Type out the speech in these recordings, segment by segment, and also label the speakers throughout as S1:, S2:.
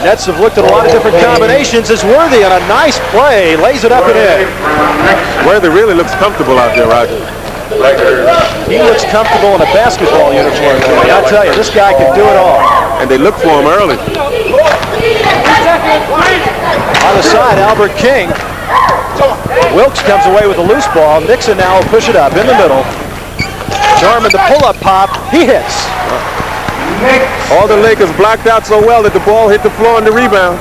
S1: Nets have looked at a lot of different combinations. As Worthy on a nice play lays it up and in.
S2: Worthy really looks comfortable out there, Roger.
S1: He looks comfortable in a basketball uniform. I'll tell you, this guy can do it all.
S2: And they look for him early.
S1: On the side, Albert King. Wilkes comes away with a loose ball. Nixon now will push it up in the middle. Jarman, the pull-up pop. He hits.
S2: All the Lakers blocked out so well that the ball hit the floor on the rebound.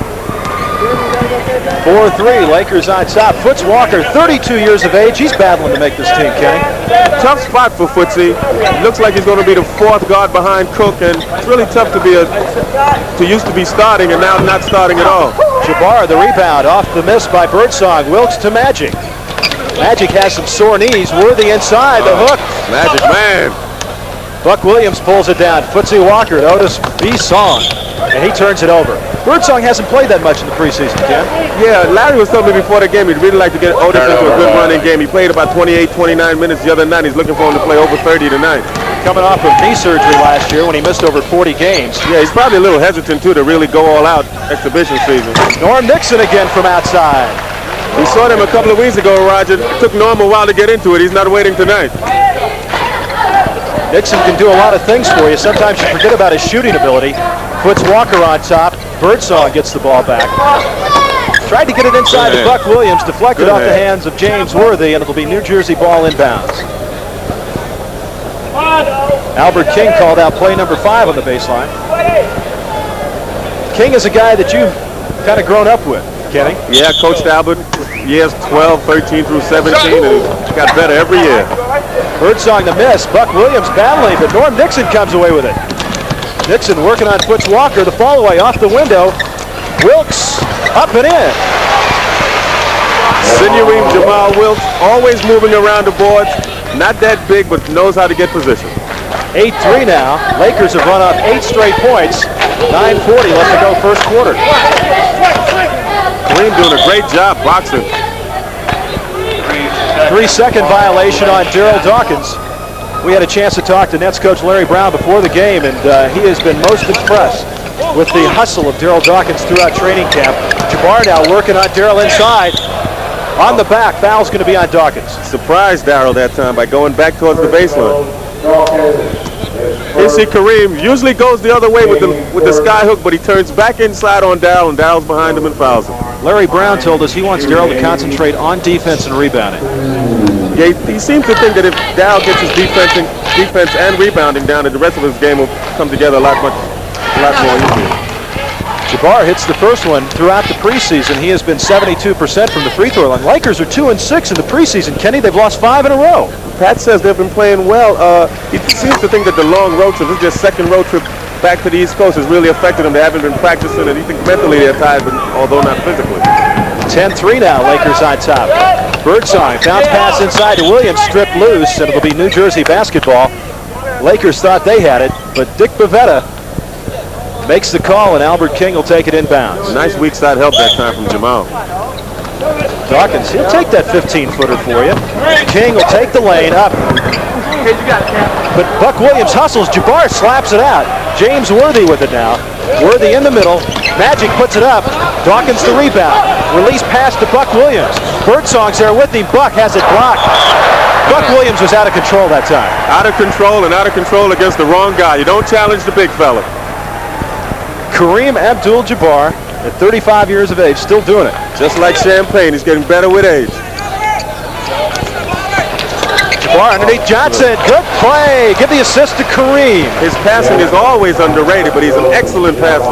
S1: 4-3, Lakers on top. Foots Walker, 32 years of age. He's battling to make this team, Kenny.
S2: Tough spot for Footsy. Looks like he's going to be the fourth guard behind Cook, and it's really tough to used to be starting and now not starting at all.
S1: Jabbar, the rebound, off the miss by Birdsong. Wilkes to Magic. Magic has some sore knees. Worthy inside, the hook.
S2: Magic, man.
S1: Buck Williams pulls it down. Footsy Walker to Otis Birdsong, and he turns it over. Birdsong hasn't played that much in the preseason, Ken.
S2: Yeah, Larry was telling me before the game he'd really like to get Otis into a good running game. He played about 28, 29 minutes the other night. He's looking for him to play over 30 tonight.
S1: Coming off of knee surgery last year when he missed over 40 games.
S2: Yeah, he's probably a little hesitant, too, to really go all out exhibition season.
S1: Norm Nixon again from outside.
S2: We saw them a couple of weeks ago, Roger. It took Norm a while to get into it. He's not waiting tonight.
S1: Nixon can do a lot of things for you. Sometimes you forget about his shooting ability. Puts Walker on top. Birdsong gets the ball back. Tried to get it inside to Buck Williams. Deflected off the hands of James Worthy, and it'll be New Jersey ball inbounds. Albert King called out play number 5 on the baseline. King is a guy that you've kind of grown up with, Kenny.
S2: Yeah, coached Albert years 12, 13 through 17, and got better every year.
S1: Birdsong to miss. Buck Williams battling, but Norm Nixon comes away with it. Nixon working on Foots Walker. The fall away off the window. Wilkes up and in.
S2: Sinewy Jamaal Wilkes, always moving around the boards. Not that big, but knows how to get position.
S1: 8-3 now. Lakers have run off 8 straight points. 9:40 left to go first quarter.
S2: Kareem doing a great job boxing.
S1: 3-second violation on Darryl Dawkins. We had a chance to talk to Nets coach Larry Brown before the game, and he has been most impressed with the hustle of Darryl Dawkins throughout training camp. Jabbar now working on Darryl inside. On the back, foul's going to be on Dawkins.
S2: Surprised Darryl that time by going back towards the baseline. You see Kareem usually goes the other way with the sky hook, but he turns back inside on Darryl, and Darryl's behind him and fouls him.
S1: Larry Brown told us he wants Darryl to concentrate on defense and rebounding.
S2: Yeah, he seems to think that if Darryl gets his defense and rebounding down, that the rest of his game will come together a lot more easily.
S1: Jabbar hits the first one throughout the preseason. He has been 72% from the free throw line. Lakers are 2-6 in the preseason. Kenny, they've lost 5 in a row.
S2: Pat says they've been playing well. He seems to think that the long road trip, this is their second road trip back to the East Coast, has really affected them. They haven't been practicing, and he thinks mentally they're tired, but although not physically.
S1: 10-3 now, Lakers on top. Birdsong, bounce pass inside to Williams, stripped loose, and it'll be New Jersey basketball. Lakers thought they had it, but Dick Bavetta makes the call, and Albert King will take it inbounds.
S2: Nice weak side help that time from Jamaal.
S1: Dawkins, he'll take that 15-footer for you. King will take the lane up. But Buck Williams hustles. Jabbar slaps it out. James Worthy with it now. Worthy in the middle. Magic puts it up. Dawkins the rebound. Release pass to Buck Williams. Birdsong's there with him. Buck has it blocked. Buck Williams was out of control that time.
S2: Out of control, and out of control against the wrong guy. You don't challenge the big fella.
S1: Kareem Abdul-Jabbar, at 35 years of age, still doing it.
S2: Just like champagne, he's getting better with age.
S1: Jabbar underneath Johnson. Good play. Give the assist to Kareem.
S2: His passing is always underrated, but he's an excellent passer.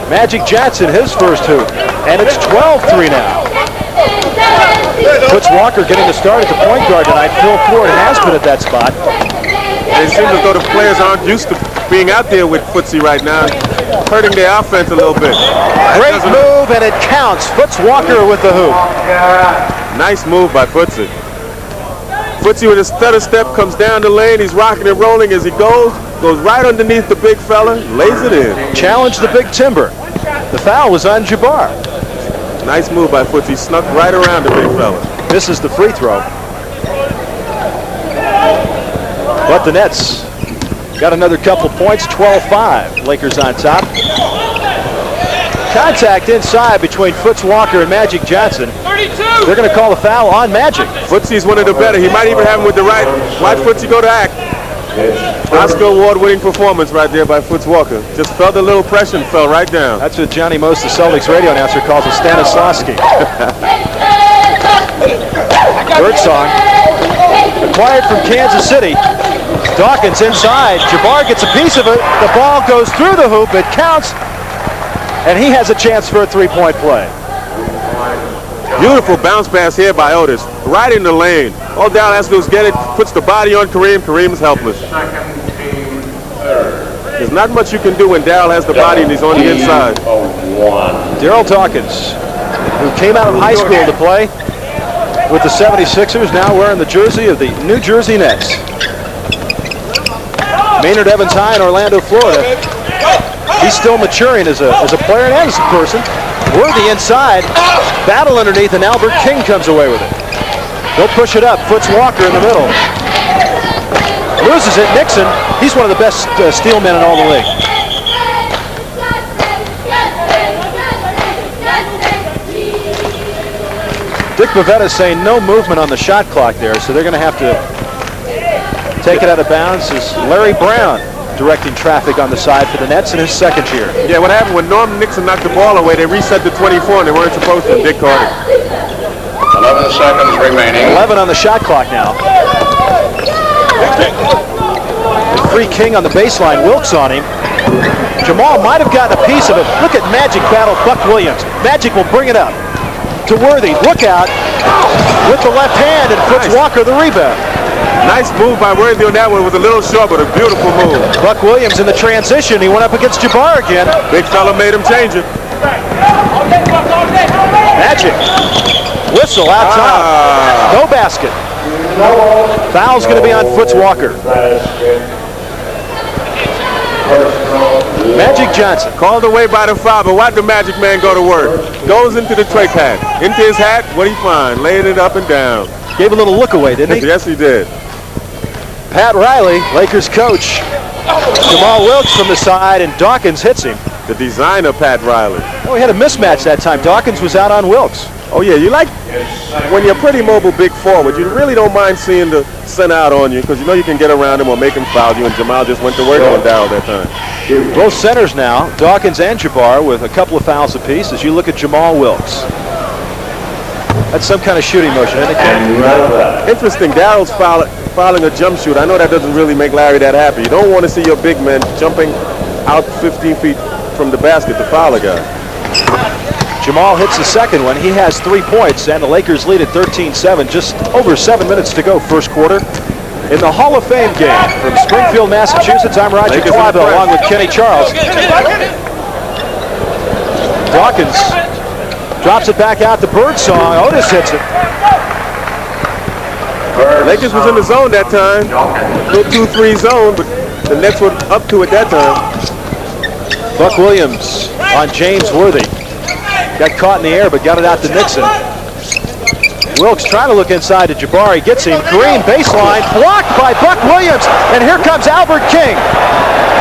S1: Magic Johnson, his first hoop. And it's 12-3 now. Puts Walker getting the start at the point guard tonight. Phil Ford has been at that spot.
S2: It seems as though the players aren't used to being out there with Footsy right now, hurting their offense a little bit.
S1: Great move, and it counts. Foots Walker with the hoop.
S2: Nice move by Footsy. Footsy with a stutter step comes down the lane. He's rocking and rolling as he goes right underneath the big fella, lays it in.
S1: Challenge the big timber. The foul was on Jabbar.
S2: Nice move by Footsy, snuck right around the big fella.
S1: This is the free throw. But the Nets got another couple points, 12-5. Lakers on top. Contact inside between Foots Walker and Magic Johnson. They're going to call a foul on Magic.
S2: Footsy's one of the better. He might even have him with the right. Watch Footsy go to act. Oscar award-winning performance right there by Foots Walker. Just felt a little pressure and fell right down.
S1: That's what Johnny Most, the Celtics radio announcer, calls a Stanislavski. Birdsong, acquired from Kansas City. Dawkins inside. Jabbar gets a piece of it. The ball goes through the hoop. It counts. And he has a chance for a three-point play.
S2: Beautiful bounce pass here by Otis. Right in the lane. All Darryl has to do is get it, puts the body on Kareem. Kareem's helpless. There's not much you can do when Darryl has the body and he's on the inside.
S1: Darryl Dawkins, who came out of high school to play with the 76ers, now wearing the jersey of the New Jersey Nets. Maynard Evans High in Orlando, Florida. He's still maturing as a player and as a person. Worthy inside, battle underneath, and Albert King comes away with it. They'll push it up. Foots Walker in the middle. Loses it. Nixon. He's one of the best steal men in all the league. Dick Bavetta's saying no movement on the shot clock there, so they're going to have to take it out of bounds. As Larry Brown directing traffic on the side for the Nets in his second year.
S2: Yeah, what happened when Norman Nixon knocked the ball away, they reset to 24 and they weren't supposed to. Dick caught it.
S3: 11 seconds remaining.
S1: 11 on the shot clock now. Free King on the baseline. Wilkes on him. Jamaal might have gotten a piece of it. Look at Magic battle Buck Williams. Magic will bring it up to Worthy. Look out with the left hand, and Foots Walker the rebound.
S2: Nice move by Worthy on that one. It was a little short, but a beautiful move.
S1: Buck Williams in the transition. He went up against Jabbar again.
S2: Big fella made him change it.
S1: Magic. Whistle out top. No basket. Foul's going to be on Foots Walker. Magic Johnson.
S2: Called away by the foul, but watch the Magic man go to work. Goes into the tray hat. Into his hat, what do you find? Laying it up and down.
S1: Gave a little look away, didn't he?
S2: Yes, he did.
S1: Pat Riley, Lakers coach. Jamaal Wilkes from the side, and Dawkins hits him.
S2: The designer, Pat Riley.
S1: Oh, we had a mismatch that time. Dawkins was out on Wilkes.
S2: Oh, yeah, you like, when you're a pretty mobile big forward, you really don't mind seeing the center out on you because you know you can get around him or make him foul you, and Jamaal just went to work on Darryl that time.
S1: Both centers now, Dawkins and Jabbar, with a couple of fouls apiece as you look at Jamaal Wilkes. That's some kind of shooting motion, isn't it?
S2: Interesting, Darryl's fouling a jump shoot. I know that doesn't really make Larry that happy. You don't want to see your big man jumping out 15 feet from the basket to foul a guy.
S1: Jamaal hits the second one. He has 3 points, and the Lakers lead at 13-7. Just over 7 minutes to go, first quarter. In the Hall of Fame game from Springfield, Massachusetts, I'm Roger Clavel along with Kenny Charles. Dawkins drops it back out to Birdsong. Otis hits it.
S2: Lakers was in the zone that time. Little 2-3 zone, but the Nets were up to it that time.
S1: Buck Williams on James Worthy. Got caught in the air, but got it out to Nixon. Wilkes trying to look inside to Jabbar. He gets him. Kareem baseline, blocked by Buck Williams. And here comes Albert King.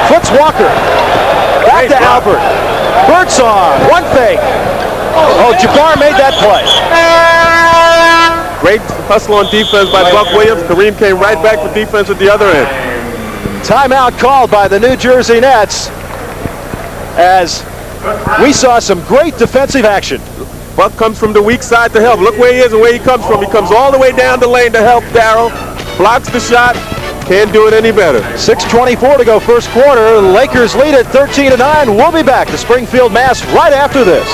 S1: Foots Walker. Back to Albert. Birdsong, one fake. Oh, Jabbar made that play.
S2: Great hustle on defense by Buck Williams. Kareem came right back for defense at the other end.
S1: Timeout called by the New Jersey Nets as we saw some great defensive action.
S2: Buck comes from the weak side to help. Look where he is and where he comes from. He comes all the way down the lane to help Darryl. Blocks the shot. Can't do it any better.
S1: 6:24 to go first quarter. The Lakers lead at 13-9. We'll be back to Springfield, Mass. right after this.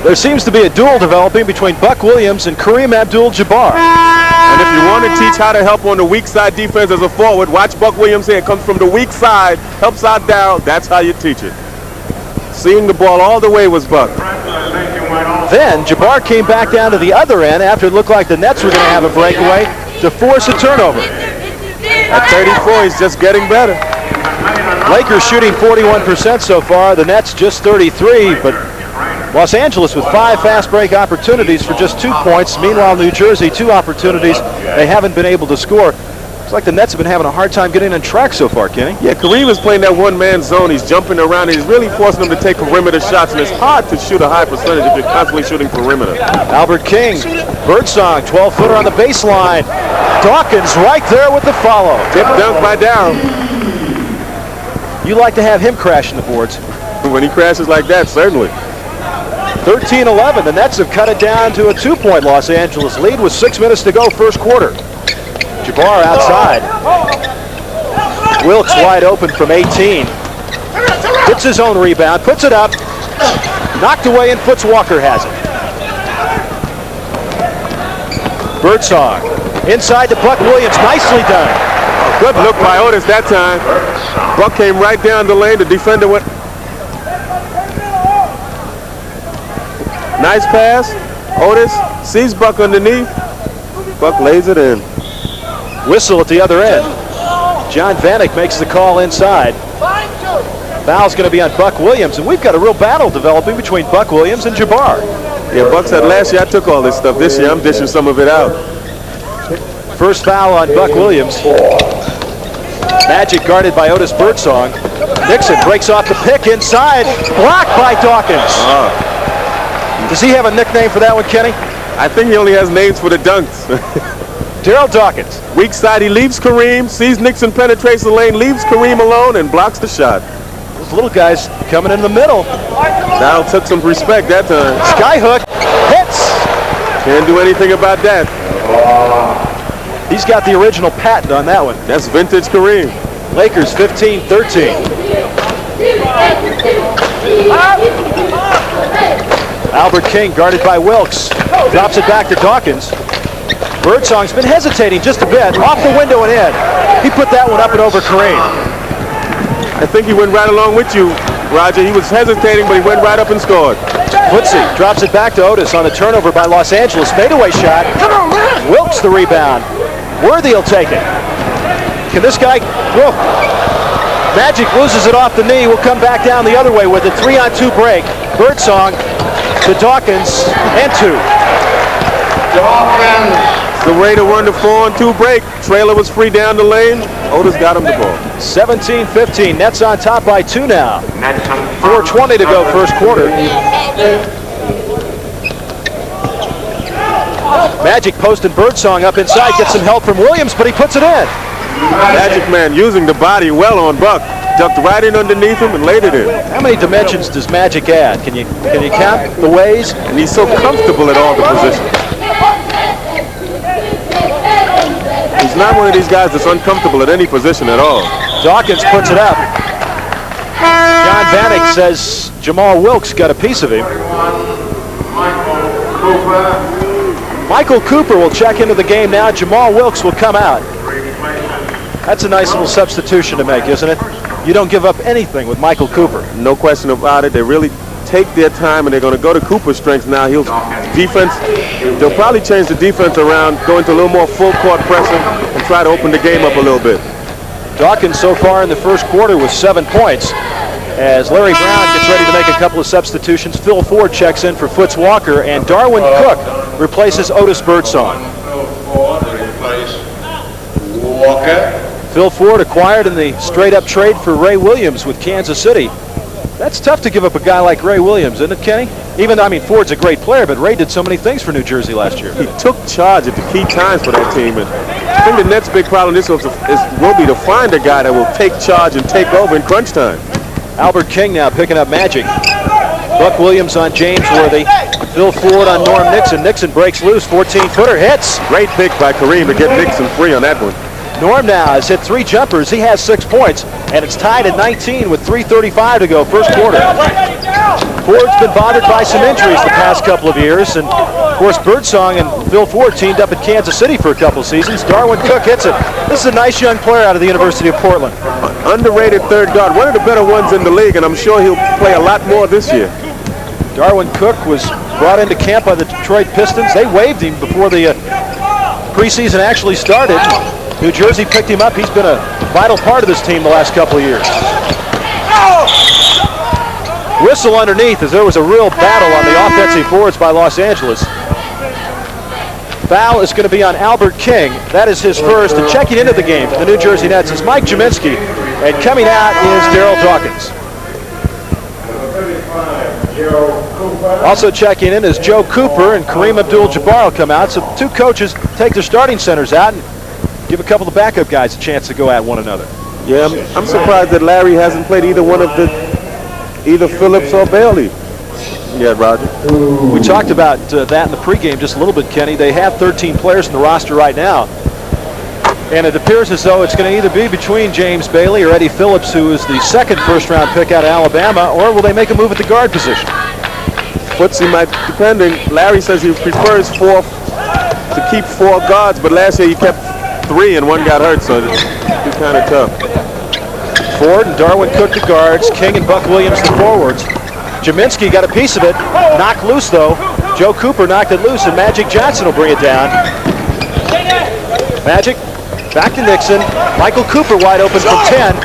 S1: There seems to be a duel developing between Buck Williams and Kareem Abdul-Jabbar.
S2: And if you want to teach how to help on the weak side defense as a forward, watch Buck Williams here. Comes from the weak side, helps out Darryl. That's how you teach it. Seeing the ball all the way was Buck.
S1: Then Jabbar came back down to the other end after it looked like the Nets were going to have a breakaway to force a turnover.
S2: At 34, he's just getting better.
S1: Lakers shooting 41% so far. The Nets just 33, but Los Angeles with 5 fast break opportunities for just 2 points. Meanwhile, New Jersey, 2 opportunities. They haven't been able to score. Looks like the Nets have been having a hard time getting on track so far, Kenny.
S2: Yeah, Kareem is playing that one-man zone. He's jumping around, and he's really forcing them to take perimeter shots, and it's hard to shoot a high percentage if you're constantly shooting perimeter.
S1: Albert King, Birdsong, 12-footer on the baseline. Dawkins right there with the follow.
S2: Tip dunk by Darryl.
S1: You like to have him crashing the boards.
S2: When he crashes like that, certainly.
S1: 13-11, the Nets have cut it down to a 2-point Los Angeles lead with 6 minutes to go first quarter. Jabbar outside. Wilkes wide open from 18. Gets his own rebound, puts it up. Knocked away, and Foots Walker has it. Birdsong inside to Buck Williams, nicely done.
S2: Good look by Otis that time. Buck came right down the lane. The defender went. Nice pass. Otis sees Buck underneath. Buck lays it in.
S1: Whistle at the other end. John Vanek makes the call inside. Foul's going to be on Buck Williams, and we've got a real battle developing between Buck Williams and Jabbar.
S2: Yeah, Buck said last year I took all this stuff. This year I'm dishing some of it out.
S1: First foul on Buck Williams. Magic guarded by Otis Birdsong. Nixon breaks off the pick inside. Blocked by Dawkins. Does he have a nickname for that one, Kenny?
S2: I think he only has names for the dunks.
S1: Darryl Dawkins.
S2: Weak side, he leaves Kareem, sees Nixon penetrates the lane, leaves Kareem alone, and blocks the shot.
S1: Those little guys coming in the middle.
S2: Darryl took some respect that time.
S1: Skyhook hits.
S2: Can't do anything about that.
S1: He's got the original patent on that one.
S2: That's vintage Kareem.
S1: Lakers 15-13. Albert King guarded by Wilkes. Drops it back to Dawkins. Birdsong's been hesitating just a bit. Off the window and in. He put that one up and over Kareem.
S2: I think he went right along with you, Roger. He was hesitating, but he went right up and scored.
S1: Footsie drops it back to Otis on the turnover by Los Angeles. Fadeaway shot. Wilkes the rebound. Worthy will take it. Can this guy? Whoa. Magic loses it off the knee. Will come back down the other way with a 3-on-2 break. Birdsong to Dawkins and 2.
S3: Dawkins.
S2: The way to run the 4-on-2 break. Trailer was free down the lane. Otis got him the ball.
S1: 17-15. Nets on top by 2 now. 4:20 to go first quarter. Magic posting Birdsong up inside. Gets some help from Williams, but he puts it in.
S2: Magic Man using the body well on Buck. Ducked right in underneath him and laid it in.
S1: How many dimensions does Magic add? Can you count the ways?
S2: And he's so comfortable at all the positions. He's not one of these guys that's uncomfortable at any position at all.
S1: Dawkins puts it up. John Vanek says Jamaal Wilkes got a piece of him. Michael Cooper will check into the game now. Jamaal Wilkes will come out. That's a nice little substitution to make, isn't it? You don't give up anything with Michael Cooper.
S2: No question about it. They really take their time, and they're going to go to Cooper's strengths now. They'll probably change the defense around, go into a little more full court pressing, and try to open the game up a little bit.
S1: Dawkins so far in the first quarter with 7 points. As Larry Brown gets ready to make a couple of substitutions, Phil Ford checks in for Foots Walker, and Darwin Cook replaces Otis Birdsong.
S3: Walker.
S1: Phil Ford acquired in the straight-up trade for Ray Williams with Kansas City. That's tough to give up a guy like Ray Williams, isn't it, Kenny? Ford's a great player, but Ray did so many things for New Jersey last year.
S2: He took charge at the key times for that team, and I think the Nets' big problem will be to find a guy that will take charge and take over in crunch time.
S1: Albert King now picking up Magic. Buck Williams on James Worthy. Phil Ford on Norm Nixon. Nixon breaks loose, 14-footer, hits.
S2: Great pick by Kareem to get Nixon free on that one.
S1: Norm now has hit 3 jumpers. He has 6 points, and it's tied at 19 with 3:35 to go first quarter. Ford's been bothered by some injuries the past couple of years, and of course Birdsong and Phil Ford teamed up at Kansas City for a couple seasons. Darwin Cook hits it. This is a nice young player out of the University of Portland.
S2: Underrated third guard, one of the better ones in the league, and I'm sure he'll play a lot more this year.
S1: Darwin Cook was brought into camp by the Detroit Pistons. They waived him before the preseason actually started. New Jersey picked him up. He's been a vital part of this team the last couple of years. Whistle underneath as there was a real battle on the offensive boards by Los Angeles. Foul is going to be on Albert King. That is his first. And checking into the game for the New Jersey Nets is Mike Jaminski. And coming out is Darryl Dawkins. Also checking in is Joe Cooper, and Kareem Abdul-Jabbar will come out. So two coaches take their starting centers out and give a couple of backup guys a chance to go at one another.
S2: Yeah, I'm surprised that Larry hasn't played either Phillips or Bailey. Yeah, Roger.
S1: We talked about that in the pregame just a little bit, Kenny. They have 13 players in the roster right now. And it appears as though it's going to either be between James Bailey or Eddie Phillips, who is the second first-round pick out of Alabama, or will they make a move at the guard position?
S2: Footsie might, depending. Larry says he prefers to keep 4 guards, but last year he kept 3 and 1 got hurt, so it'd be kind of tough.
S1: Ford and Darwin Cook the guards, King and Buck Williams the forwards. Jaminski got a piece of it, knocked loose though. Joe Cooper knocked it loose, and Magic Johnson will bring it down. Magic back to Nixon. Michael Cooper wide open from 10.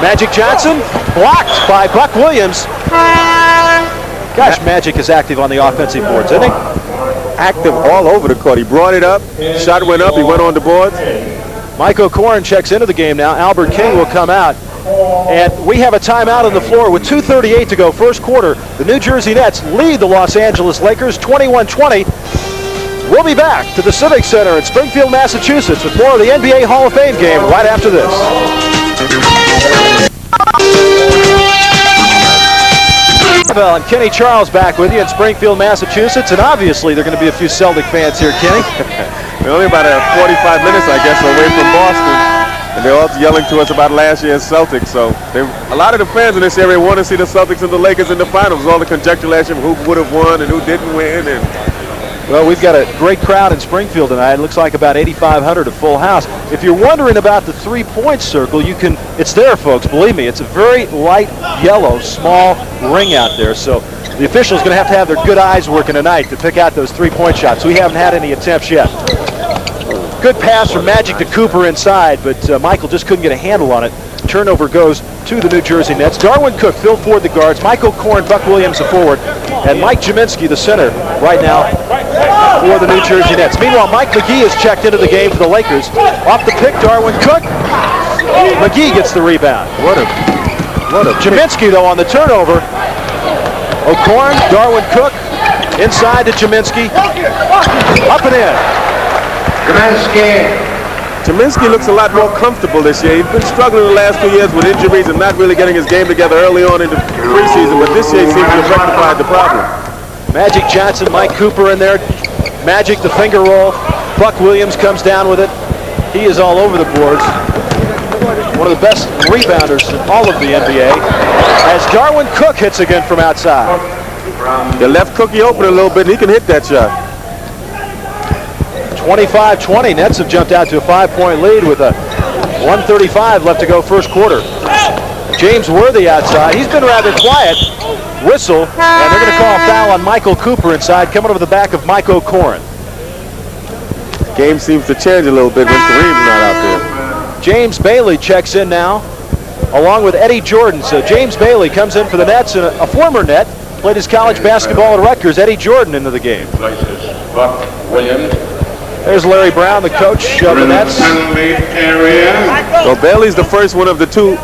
S1: Magic Johnson blocked by Buck Williams. Gosh, Magic is active on the offensive boards, isn't he?
S2: Active all over the court. He brought it up, shot went up, he went on the boards.
S1: Mike O'Corn checks into the game now. Albert King will come out. And we have a timeout on the floor with 2:38 to go, first quarter. The New Jersey Nets lead the Los Angeles Lakers 21-20. We'll be back to the Civic Center in Springfield, Massachusetts with more of the NBA Hall of Fame game right after this. And Kenny Charles back with you in Springfield, Massachusetts. And obviously there are going to be a few Celtic fans here, Kenny.
S2: We're only about 45 minutes, I guess, away from Boston. And they're all yelling to us about last year's Celtics. So a lot of the fans in this area want to see the Celtics and the Lakers in the finals. All the conjecture last year of who would have won and who didn't win. And
S1: well, we've got a great crowd in Springfield tonight. It looks like about 8,500, a full house. If you're wondering about the three-point circle, it's there, folks. Believe me, it's a very light yellow, small ring out there. So the official's going to have their good eyes working tonight to pick out those three-point shots. We haven't had any attempts yet. Good pass from Magic to Cooper inside, but Michael just couldn't get a handle on it. Turnover goes to the New Jersey Nets. Darwin Cook, Phil Ford the guards, Michael Corn, Buck Williams the forward, and Mike Jaminski the center right now for the New Jersey Nets. Meanwhile, Mike McGee has checked into the game for the Lakers. Off the pick, Darwin Cook. McGee gets the rebound.
S2: What a
S1: Jaminski, though, on the turnover. O'Corn, Darwin Cook, inside to Jaminski. Up and in.
S2: Jaminski looks a lot more comfortable this year. He's been struggling the last 2 years with injuries and not really getting his game together early on in the preseason, but this year he seems to have rectified the problem.
S1: Magic Johnson, Mike Cooper in there. Magic, the finger roll. Buck Williams comes down with it. He is all over the boards. One of the best rebounders in all of the NBA. As Darwin Cook hits again from outside.
S2: They left Cookie open a little bit, and he can hit that shot.
S1: 25-20. Nets have jumped out to a 5-point lead with a 1:35 left to go first quarter. James Worthy outside. He's been rather quiet. Whistle, and they're going to call a foul on Michael Cooper inside, coming over the back of Mike O'Corn.
S2: Game seems to change a little bit when Kareem's not out there.
S1: James Bailey checks in now, along with Eddie Jordan. So James Bailey comes in for the Nets, and a former Net, played his college basketball at Rutgers. Eddie Jordan into the game.
S3: Buck Williams.
S1: There's Larry Brown, the coach of the Nets.
S2: Well, Bailey's the first one of the two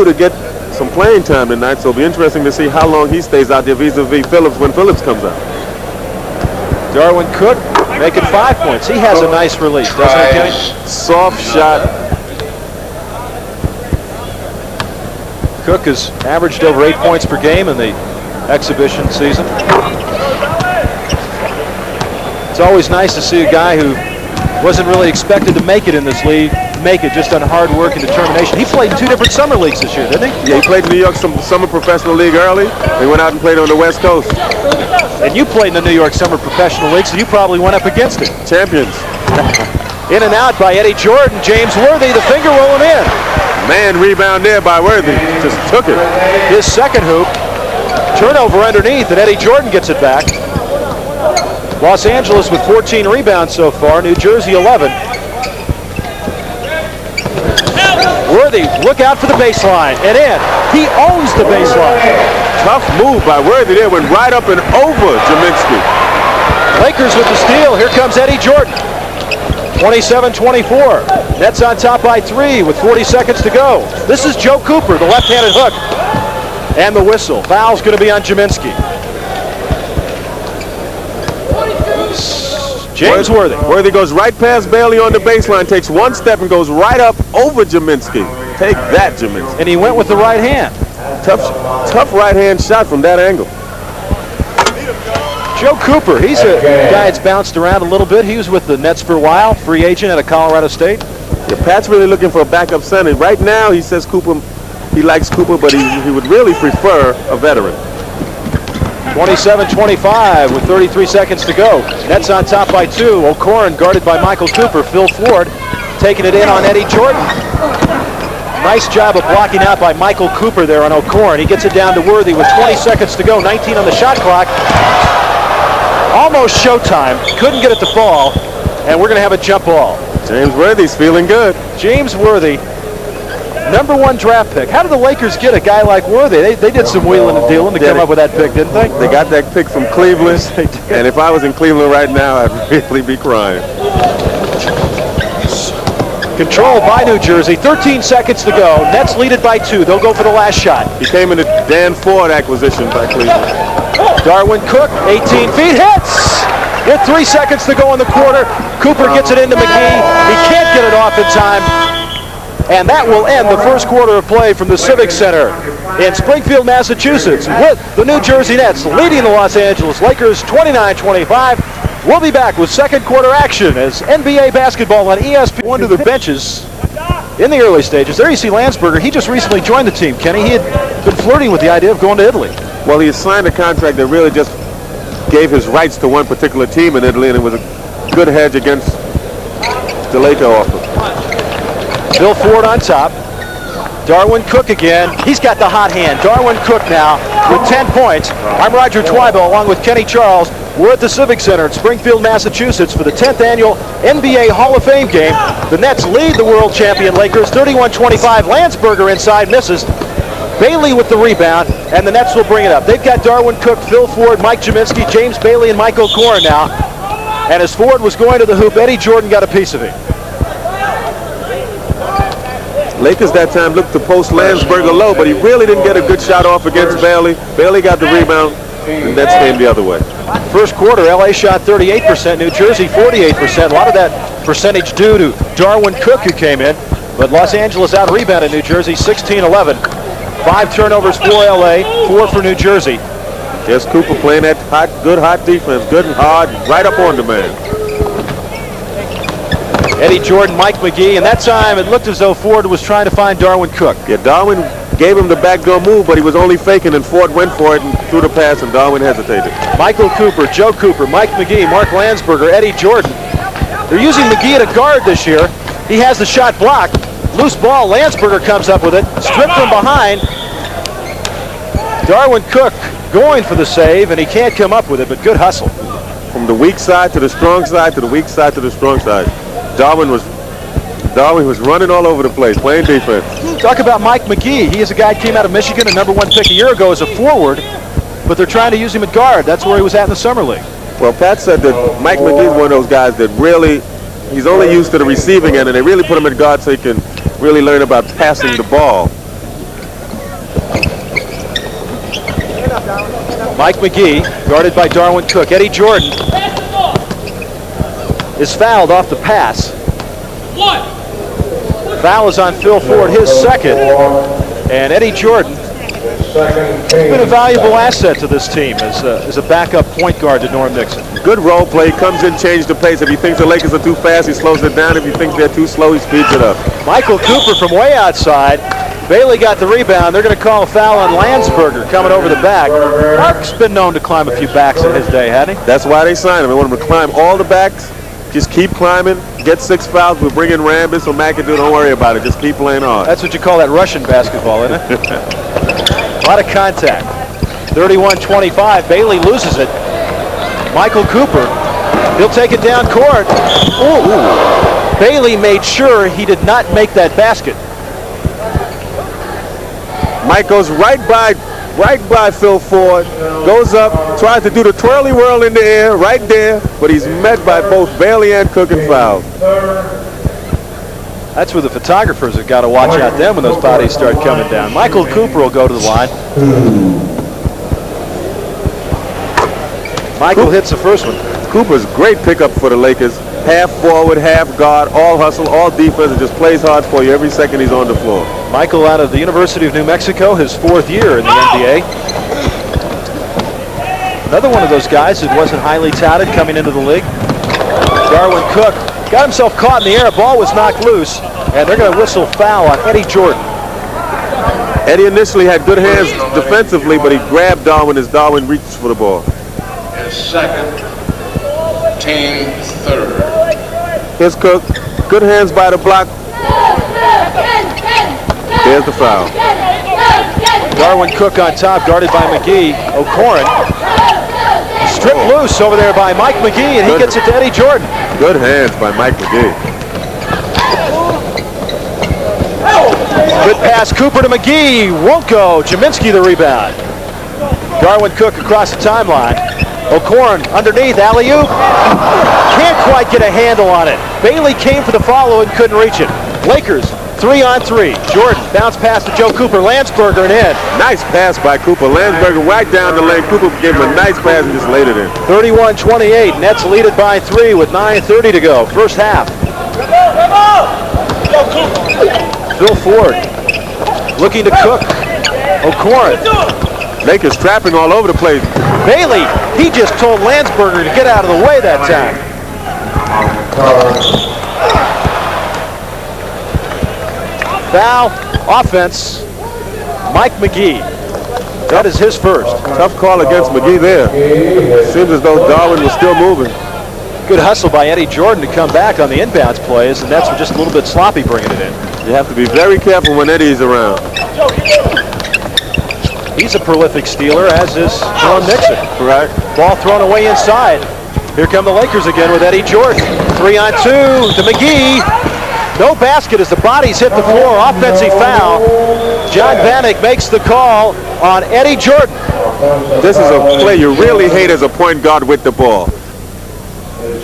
S2: to get some playing time tonight, so it'll be interesting to see how long he stays out there vis-a-vis Phillips when Phillips comes out.
S1: Darwin Cook making 5 points. He has a nice release, doesn't he, Kenny?
S2: Soft shot.
S1: Cook has averaged over 8 points per game in the exhibition season. It's always nice to see a guy who wasn't really expected to make it in this league, make it just on hard work and determination. He played in 2 different summer leagues this year, didn't he?
S2: Yeah, he played in New York Summer Professional League early. He went out and played on the West Coast.
S1: And you played in the New York Summer Professional League, so you probably went up against it.
S2: Champions.
S1: In and out by Eddie Jordan. James Worthy, the finger rolling in.
S2: Man, rebound there by Worthy. Just took it.
S1: His second hoop. Turnover underneath, and Eddie Jordan gets it back. Los Angeles with 14 rebounds so far. New Jersey 11. Worthy, look out for the baseline. And in. He owns the baseline.
S2: Tough move by Worthy there. Went right up and over Jaminski.
S1: Lakers with the steal. Here comes Eddie Jordan. 27-24. Nets on top by 3 with 40 seconds to go. This is Joe Cooper, the left-handed hook. And the whistle. Foul's going to be on Jaminski. James Worthy.
S2: Worthy goes right past Bailey on the baseline, takes one step and goes right up over Jaminski. Take that, Jaminski.
S1: And he went with the right hand.
S2: Tough right hand shot from that angle.
S1: Joe Cooper, he's a guy that's bounced around a little bit. He was with the Nets for a while, free agent out of Colorado State.
S2: Yeah, Pat's really looking for a backup center. Right now, he says Cooper, he likes Cooper, but he would really prefer a veteran.
S1: 27-25 with 33 seconds to go. Nets on top by 2. O'Koren guarded by Michael Cooper. Phil Ford taking it in on Eddie Jordan. Nice job of blocking out by Michael Cooper there on O'Koren. He gets it down to Worthy with 20 seconds to go. 19 on the shot clock. Almost showtime. Couldn't get it to fall. And we're going to have a jump ball.
S2: James Worthy's feeling good.
S1: James Worthy, #1 draft pick. How did the Lakers get a guy like Worthy? They did some wheeling and dealing to come up with that pick, didn't they?
S2: They got that pick from Cleveland. And if I was in Cleveland right now, I'd really be crying.
S1: Controlled by New Jersey. 13 seconds to go. Nets lead it by 2. They'll go for the last shot.
S2: He came in a Dan Ford acquisition by Cleveland.
S1: Darwin Cook, 18 feet, hits! With 3 seconds to go in the quarter, Cooper gets it into McGee. He can't get it off in time. And that will end the first quarter of play from the Civic Center in Springfield, Massachusetts, with the New Jersey Nets leading the Los Angeles Lakers 29-25. We'll be back with second quarter action as NBA basketball on ESPN. One to the benches in the early stages. There you see Landsberger. He just recently joined the team, Kenny. He had been flirting with the idea of going to Italy.
S2: Well, he signed a contract that really just gave his rights to one particular team in Italy, and it was a good hedge against the Laker offer.
S1: Bill Ford on top. Darwin Cook again. He's got the hot hand. Darwin Cook now with 10 points. I'm Roger Twybo along with Kenny Charles. We're at the Civic Center in Springfield, Massachusetts for the 10th annual NBA Hall of Fame game. The Nets lead the world champion Lakers 31-25. Landsberger inside misses. Bailey with the rebound, and the Nets will bring it up. They've got Darwin Cook, Phil Ford, Mike Jaminski, James Bailey, and Michael O'Koren now. And as Ford was going to the hoop, Eddie Jordan got a piece of it.
S2: Lakers that time looked to post Landsberger low, but he really didn't get a good shot off against Bailey. Bailey got the rebound, and Nets came the other way.
S1: First quarter, LA shot 38%, New Jersey 48%. A lot of that percentage due to Darwin Cook, who came in. But Los Angeles out-rebounded New Jersey 16-11. 5 turnovers for LA, 4 for New Jersey.
S2: Here's Cooper playing that good hot defense, good and hard, right up on the man.
S1: Eddie Jordan, Mike McGee, and that time it looked as though Ford was trying to find Darwin Cook.
S2: Yeah, Darwin gave him the backdoor move, but he was only faking, and Ford went for it and threw the pass, and Darwin hesitated.
S1: Michael Cooper, Joe Cooper, Mike McGee, Mark Landsberger, Eddie Jordan. They're using McGee at a guard this year. He has the shot blocked. Loose ball, Landsberger comes up with it, stripped from behind. Darwin Cook going for the save, and he can't come up with it, but good hustle.
S2: From the weak side to the strong side to the weak side to the strong side. Darwin was running all over the place, playing defense.
S1: Talk about Mike McGee. He is a guy who came out of Michigan, a #1 pick a year ago as a forward, but they're trying to use him at guard. That's where he was at in the summer league.
S2: Well, Pat said that Mike McGee is one of those guys that really, he's only used to the receiving end, and they really put him at guard so he can really learn about passing the ball.
S1: Mike McGee, guarded by Darwin Cook. Eddie Jordan is fouled off the pass. Foul is on Phil Ford, his second. And Eddie Jordan has been a valuable asset to this team as a backup point guard to Norm Nixon.
S2: Good role play, comes in, changes the pace. If he thinks the Lakers are too fast, he slows it down. If he thinks they're too slow, he speeds it up.
S1: Michael Cooper from way outside. Bailey got the rebound. They're going to call a foul on Landsberger coming over the back. Mark's been known to climb a few backs in his day, hasn't he?
S2: That's why they signed him. They want him to climb all the backs. Just keep climbing. Get 6 fouls. We'll bring in Rambis or McAdoo. Don't worry about it. Just keep playing hard.
S1: That's what you call that Russian basketball, isn't it? A lot of contact. 31-25. Bailey loses it. Michael Cooper. He'll take it down court. Ooh. Bailey made sure he did not make that basket.
S2: Mike goes right by right by Phil Ford, goes up, tries to do the twirly whirl in the air right there, but he's met by both Bailey and Cook and fouled.
S1: That's where the photographers have got to watch out then when those bodies start coming down. Michael Cooper will go to the line. Michael hits the first one.
S2: Cooper's great pickup for the Lakers. Half forward, half guard, all hustle, all defense, and just plays hard for you every second he's on the floor.
S1: Michael out of the University of New Mexico, his 4th year in the NBA. Another one of those guys that wasn't highly touted coming into the league. Darwin Cook got himself caught in the air. A ball was knocked loose, and they're going to whistle foul on Eddie Jordan.
S2: Eddie initially had good hands defensively, but he grabbed Darwin as Darwin reached for the ball.
S3: His second, team third.
S2: Here's Cook. Good hands by the block. There's the foul.
S1: Darwin Cook on top, guarded by McGee. O'Koren stripped loose over there by Mike McGee, and he gets it to Eddie Jordan.
S2: Good hands by Mike McGee.
S1: Good pass, Cooper to McGee. Won't go. Jaminski the rebound. Darwin Cook across the timeline. O'Koren underneath, alley-oop. Can't quite get a handle on it. Bailey came for the follow and couldn't reach it. Lakers 3-on-3. Jordan bounce pass to Joe Cooper. Landsberger and in.
S2: Nice pass by Cooper. Landsberger right down the lane. Cooper gave him a nice pass and just laid it in.
S1: 31-28. Nets lead it by 3 with 9:30 to go. First half. Phil Ford looking to Cook. O'Koren.
S2: Lakers trapping all over the place.
S1: Bailey, he just told Landsberger to get out of the way that time. Foul, offense, Mike McGee. That is his first.
S2: Tough call against McGee there. Seems as though Darwin was still moving.
S1: Good hustle by Eddie Jordan to come back on the inbounds plays, and that's just a little bit sloppy bringing it in.
S2: You have to be very careful when Eddie's around.
S1: He's a prolific stealer, as is Nixon.
S2: Correct.
S1: Ball thrown away inside. Here come the Lakers again with Eddie Jordan. 3-on-2 to McGee. No basket as the bodies hit the floor. Offensive foul. John Vanek makes the call on Eddie Jordan.
S2: This is a play you really hate as a point guard with the ball.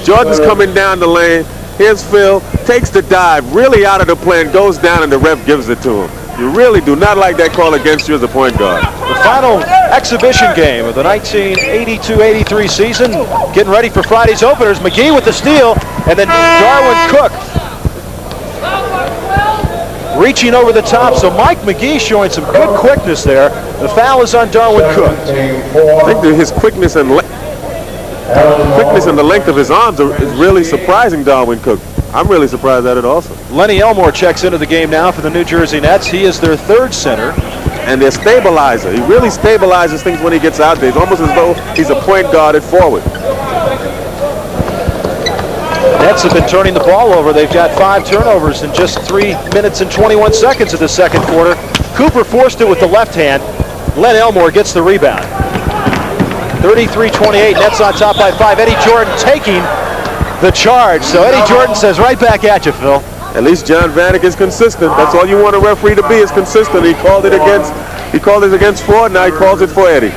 S2: Jordan's coming down the lane. Here's Phil. Takes the dive. Really out of the play and goes down, and the ref gives it to him. You really do not like that call against you as a point guard.
S1: The final exhibition game of the 1982-83 season. Getting ready for Friday's openers. McGee with the steal, and then Darwin Cook reaching over the top. So Mike McGee showing some good quickness there. The foul is on Darwin Cook.
S2: I think that his quickness and the length of his arms is really surprising Darwin Cook. I'm really surprised at it also.
S1: Lenny Elmore checks into the game now for the New Jersey Nets. He is their 3rd center.
S2: And their stabilizer. He really stabilizes things when he gets out there. It's almost as though he's a point guard at forward.
S1: Nets have been turning the ball over. They've got 5 turnovers in just 3 minutes and 21 seconds of the second quarter. Cooper forced it with the left hand. Len Elmore gets the rebound. 33-28. Nets on top by 5. Eddie Jordan taking the charge. So Eddie Jordan says right back at you, Phil.
S2: At least John Vanek is consistent. That's all you want a referee to be, is consistent. He called it against Ford, now he calls it for Eddie.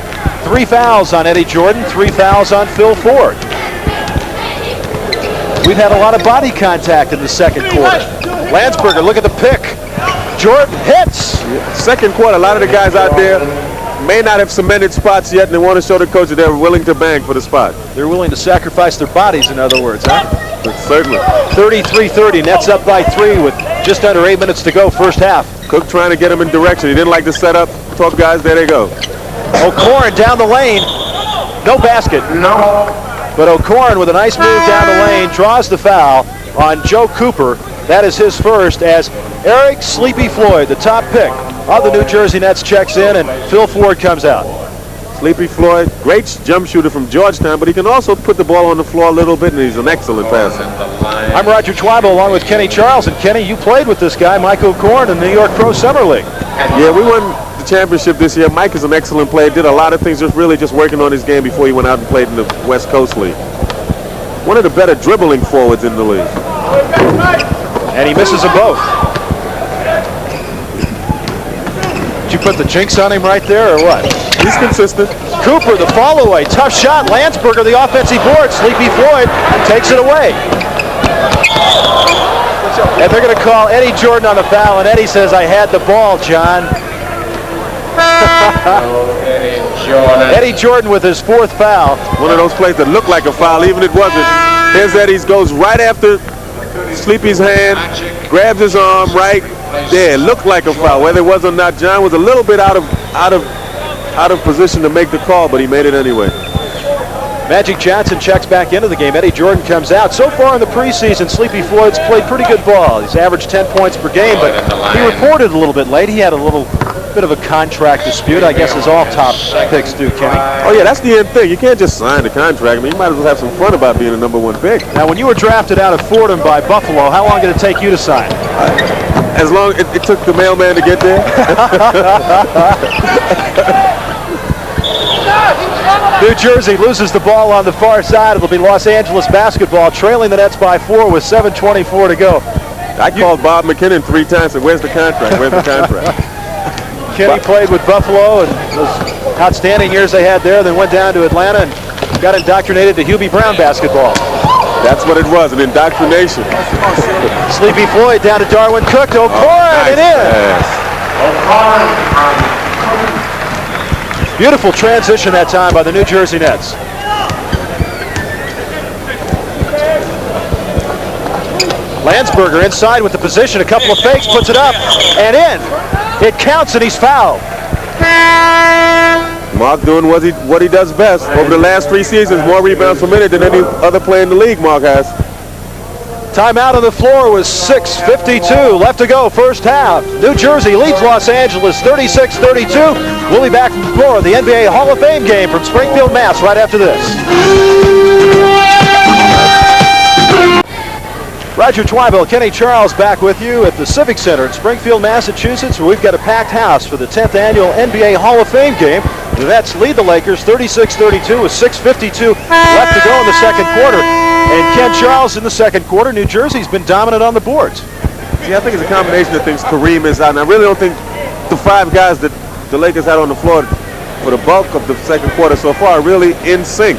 S1: 3 fouls on Eddie Jordan, 3 fouls on Phil Ford. We've had a lot of body contact in the second quarter. Landsberger, look at the pick. Jordan hits.
S2: Second quarter, a lot of the guys out there may not have cemented spots yet, and they want to show the coach that they're willing to bang for the spot.
S1: They're willing to sacrifice their bodies, in other words, huh?
S2: Certainly.
S1: 33-30, Nets up by 3 with just under 8 minutes to go, first half.
S2: Cook trying to get him in direction. He didn't like the setup. 12 guys, there they go.
S1: O'Koren down the lane. No basket. No. But O'Koren with a nice move down the lane draws the foul on Joe Cooper. That is his first, as Eric Sleepy Floyd, the top pick of the New Jersey Nets, checks in, and Phil Ford comes out.
S2: Sleepy Floyd, great jump shooter from Georgetown, but he can also put the ball on the floor a little bit, and he's an excellent passer.
S1: I'm Roger Twyble along with Kenny Charles, and Kenny, you played with this guy, Mike O'Koren, in the New York Pro Summer League.
S2: Yeah, we won the championship this year. Mike is an excellent player, did a lot of things, just working on his game before he went out and played in the West Coast League. One of the better dribbling forwards in the league.
S1: And he misses them both. Did you put the jinx on him right there, or what?
S2: He's consistent.
S1: Cooper, the follow-away, tough shot. Landsberger, the offensive board. Sleepy Floyd takes it away. And they're going to call Eddie Jordan on the foul, and Eddie says, I had the ball, John. Eddie Jordan with his 4th foul.
S2: One of those plays that looked like a foul, even it wasn't. Here's Eddie's, goes right after Sleepy's hand, grabs his arm right there. It looked like a foul. Whether it was or not, John was a little bit out of position to make the call, but he made it anyway.
S1: Magic Johnson checks back into the game. Eddie Jordan comes out. So far in the preseason, Sleepy Floyd's played pretty good ball. He's averaged 10 points per game, but he reported a little bit late. He had a little bit of a contract dispute, I guess, as all top picks do, Kenny.
S2: Oh, yeah, that's the end thing. You can't just sign the contract. I mean, you might as well have some fun about being a #1 pick.
S1: Now, when you were drafted out of Fordham by Buffalo, how long did it take you to sign?
S2: As long as it took the mailman to get there.
S1: New Jersey loses the ball on the far side. It'll be Los Angeles basketball, trailing the Nets by 4 with 7:24 to go.
S2: I called Bob McKinnon 3 times and where's the contract? Where's the contract?
S1: Kenny played with Buffalo and those outstanding years they had there, then went down to Atlanta and got indoctrinated to Hubie Brown basketball.
S2: That's what it was, an indoctrination.
S1: Sleepy Floyd down to Darwin Cook to O'Connor and in.
S2: Yes.
S1: Beautiful transition that time by the New Jersey Nets. Landsberger inside with the position, a couple of fakes, puts it up and in. It counts and he's fouled.
S2: Mark doing what he does best. Over the last 3 seasons, more rebounds per minute than any other player in the league, Mark has.
S1: Timeout on the floor was 6:52 left to go, first half. New Jersey leads Los Angeles 36-32. We'll be back for more of the NBA Hall of Fame game from Springfield, Mass. right after this. Roger Twibell, Kenny Charles back with you at the Civic Center in Springfield, Massachusetts, where we've got a packed house for the 10th annual NBA Hall of Fame game. The Nets lead the Lakers 36-32 with 6:52 left to go in the second quarter. And Ken Charles in the second quarter, New Jersey's been dominant on the boards.
S2: Yeah, I think it's a combination of things. Kareem is out, and I really don't think the 5 guys that the Lakers had on the floor for the bulk of the second quarter so far are really in sync.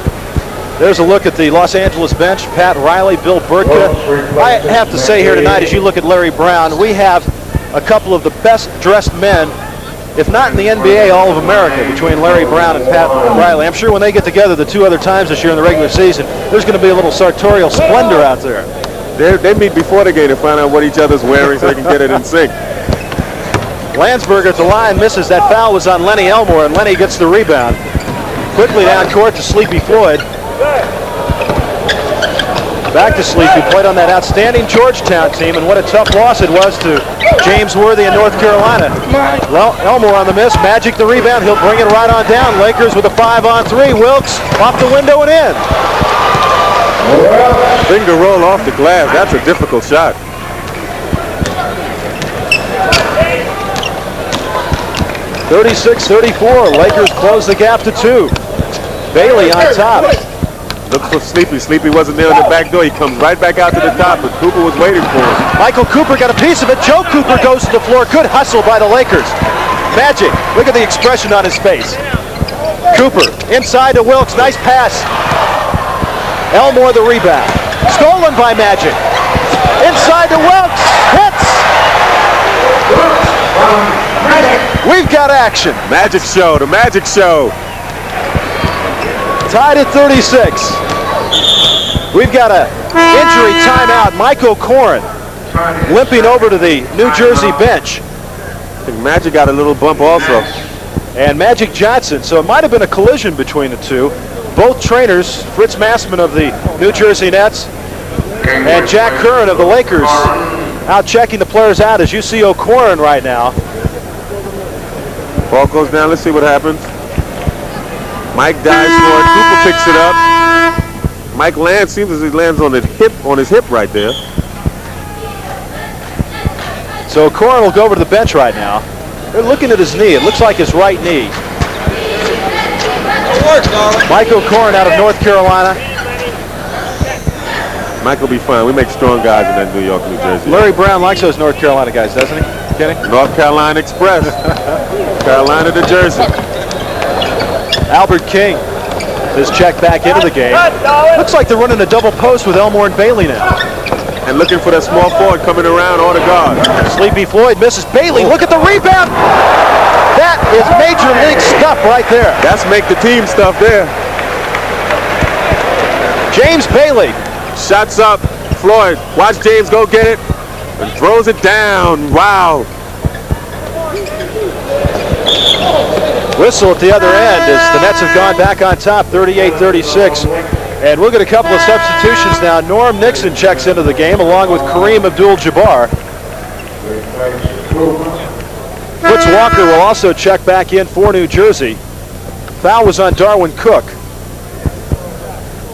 S1: There's a look at the Los Angeles bench. Pat Riley, Bill Burtka. I have to say here tonight, as you look at Larry Brown, we have a couple of the best dressed men, if not in the NBA, all of America, between Larry Brown and Pat Riley. I'm sure when they get together the 2 other times this year in the regular season, there's going to be a little sartorial splendor out there.
S2: They meet before the game to find out what each other's wearing so they can get it in sync.
S1: Landsberger at the line misses. That foul was on Lenny Elmore, and Lenny gets the rebound. Quickly down court to Sleepy Floyd. Back to Sleepy, played on that outstanding Georgetown team, and what a tough loss it was to James Worthy in North Carolina. Well, Elmore on the miss, Magic the rebound, he'll bring it right on down. Lakers with a 5-on-3, Wilkes off the window and in.
S2: Finger roll off the glass, that's a difficult shot.
S1: (36-34), Lakers close the gap to 2. Bailey on top.
S2: Looks for Sleepy. Sleepy wasn't there on the back door. He comes right back out to the top, but Cooper was waiting for him.
S1: Michael Cooper got a piece of it. Joe Cooper goes to the floor. Good hustle by the Lakers. Magic, look at the expression on his face. Cooper inside to Wilkes. Nice pass. Elmore the rebound. Stolen by Magic. Inside to Wilkes. Hits. We've got action.
S2: Magic show. The Magic show.
S1: Tied at 36. We've got a injury timeout. Michael Corrin limping over to the New Jersey bench.
S2: I think Magic got a little bump also.
S1: And Magic Johnson. So it might have been a collision between the two. Both trainers, Fritz Massman of the New Jersey Nets and Jack Curran of the Lakers, out checking the players out, as you see O'Corrin right now.
S2: Ball goes down. Let's see what happens. Mike dives for it. Cooper picks it up. Mike lands. Seems as he lands on his hip right there.
S1: So Corrin will go over to the bench right now. They're looking at his knee. It looks like his right knee. Michael Corrin out of North Carolina.
S2: Mike will be fine. We make strong guys in that New York, New Jersey.
S1: Larry Brown likes those North Carolina guys, doesn't he, Kenny?
S2: North Carolina Express. Carolina to Jersey.
S1: Albert King is checked back into the game. Looks like they're running a double post with Elmore and Bailey now.
S2: And looking for that small forward coming around on the guard.
S1: Sleepy Floyd misses Bailey. Look at the rebound. That is major league stuff right there.
S2: That's make the team stuff there.
S1: James Bailey.
S2: Shots up. Floyd. Watch James go get it. And throws it down. Wow.
S1: Whistle at the other end as the Nets have gone back on top, 38-36. And we'll get a couple of substitutions now. Norm Nixon checks into the game along with Kareem Abdul-Jabbar. Fritz Walker will also check back in for New Jersey. Foul was on Darwin Cook.